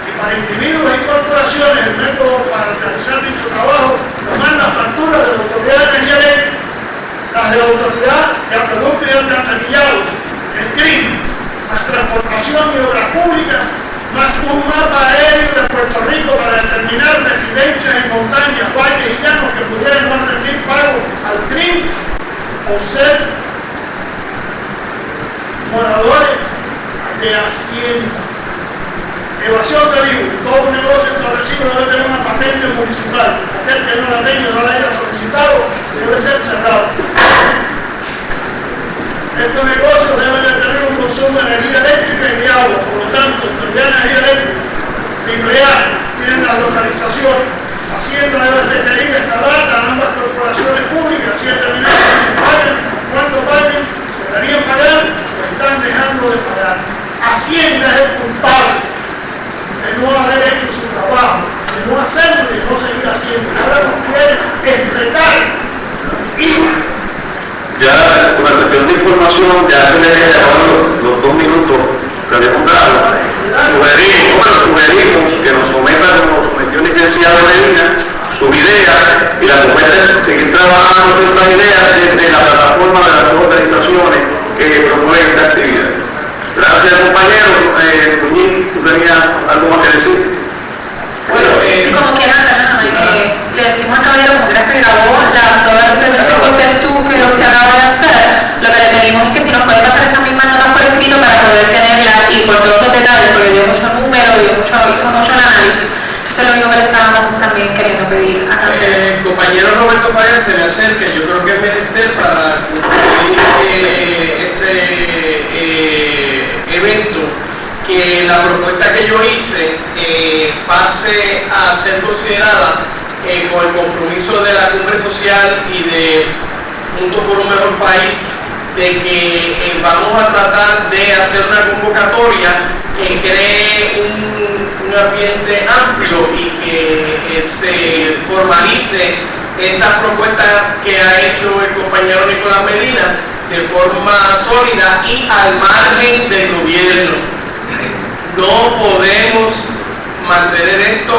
Y para individuos y corporaciones, el método para realizar dicho trabajo: tomar las facturas de la Autoridad de Energía Eléctrica, las de la Autoridad de Acueductos y Alcantarillados, el CRIM, las transportación y obras públicas, más un mapa aéreo de Puerto Rico para determinar residencias en montañas, valles y llanos que pudieran no rendir pago al CRIM o ser moradores de Hacienda. Evasión del IVU: todo negocio establecido debe tener una patente municipal. Aquel que no la tenga, no la haya solicitado, debe ser cerrado. Estos negocios deben de tener un consumo de energía eléctrica y de agua. Por lo tanto, la Autoridad de Energía Eléctrica, AAA, tienen la localización. Hacienda debe requerir esta data a ambas corporaciones públicas, así determinar cuánto paguen, deberían pagar o están dejando de pagar. Hacienda es el culpable de no haber hecho su trabajo, de no hacerlo y de no seguir haciendo. Ahora nos quieren respetar IVA.
Ya con la cuestión de información, ya se le acabaron los 2 minutos que habíamos dado. Sugerimos que nos someta, como sometió el licenciado Medina, sus ideas, y la propuesta es seguir trabajando en estas ideas desde la plataforma de las dos organizaciones que promueven esta actividad. Gracias, compañero. Muñiz, ¿tú tenías algo más que decir?
Bueno, como quieran, le decimos a caballero, como que ya se grabó toda la intervención que usted tuvo, que usted acaba de hacer, lo que le pedimos es que si nos puede pasar esas mismas notas por escrito para poder tenerlas y por todos los detalles, porque dio mucho número, hizo mucho el análisis. Eso es lo único que le estábamos también queriendo pedir a cambio.
El compañero Roberto Párez se me acerca, yo creo que es menester para concluir este evento, que la propuesta que yo hice pase a ser considerada con el compromiso de la Cumbre Social y de Juntos por un Mejor País, de que vamos a tratar de hacer una convocatoria que cree un ambiente amplio y que se formalice estas propuestas que ha hecho el compañero Nicolás Medina de forma sólida y al margen del gobierno. No podemos mantener esto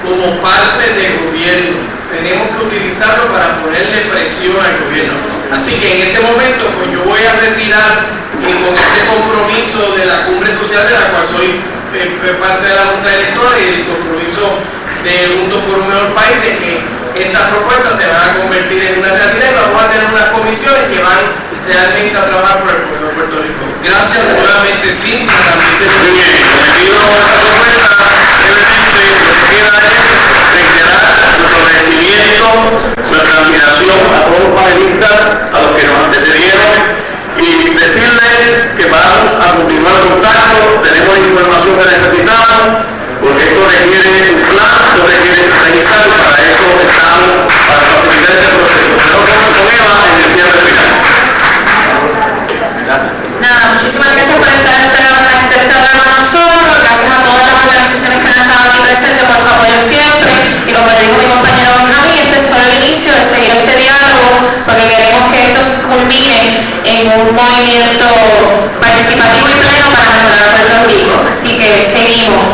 como parte del gobierno. Tenemos que utilizarlo para ponerle presión al gobierno. Así que en este momento pues yo voy a retirar con ese compromiso de la cumbre social de la cual soy parte de la Junta Electoral y el compromiso de Juntos por un Mejor País de que estas propuestas se van a convertir en una realidad y vamos a tener unas comisiones que van realmente a trabajar por el pueblo de Puerto Rico. Gracias nuevamente, Cintia, también se
Muy bien, envío esta propuesta, brevemente, lo que queda es reiterar nuestro agradecimiento, nuestra admiración a todos los panelistas, a los que nos antecedieron, y decirles que vamos a continuar en contacto, tenemos la información que necesitamos, porque esto requiere un plan, esto requiere estrategizar, y para eso estamos, para facilitar este proceso. Pero con Eva en el cierre final.
Nada, muchísimas gracias por estar con nosotros, gracias a todas las organizaciones que han estado aquí presentes por su apoyo siempre, y como le dijo mi compañero Benjamín, este es solo el inicio de seguir este diálogo, porque queremos que esto culmine en un movimiento participativo y pleno para mejorar a Puerto Rico. Así que seguimos.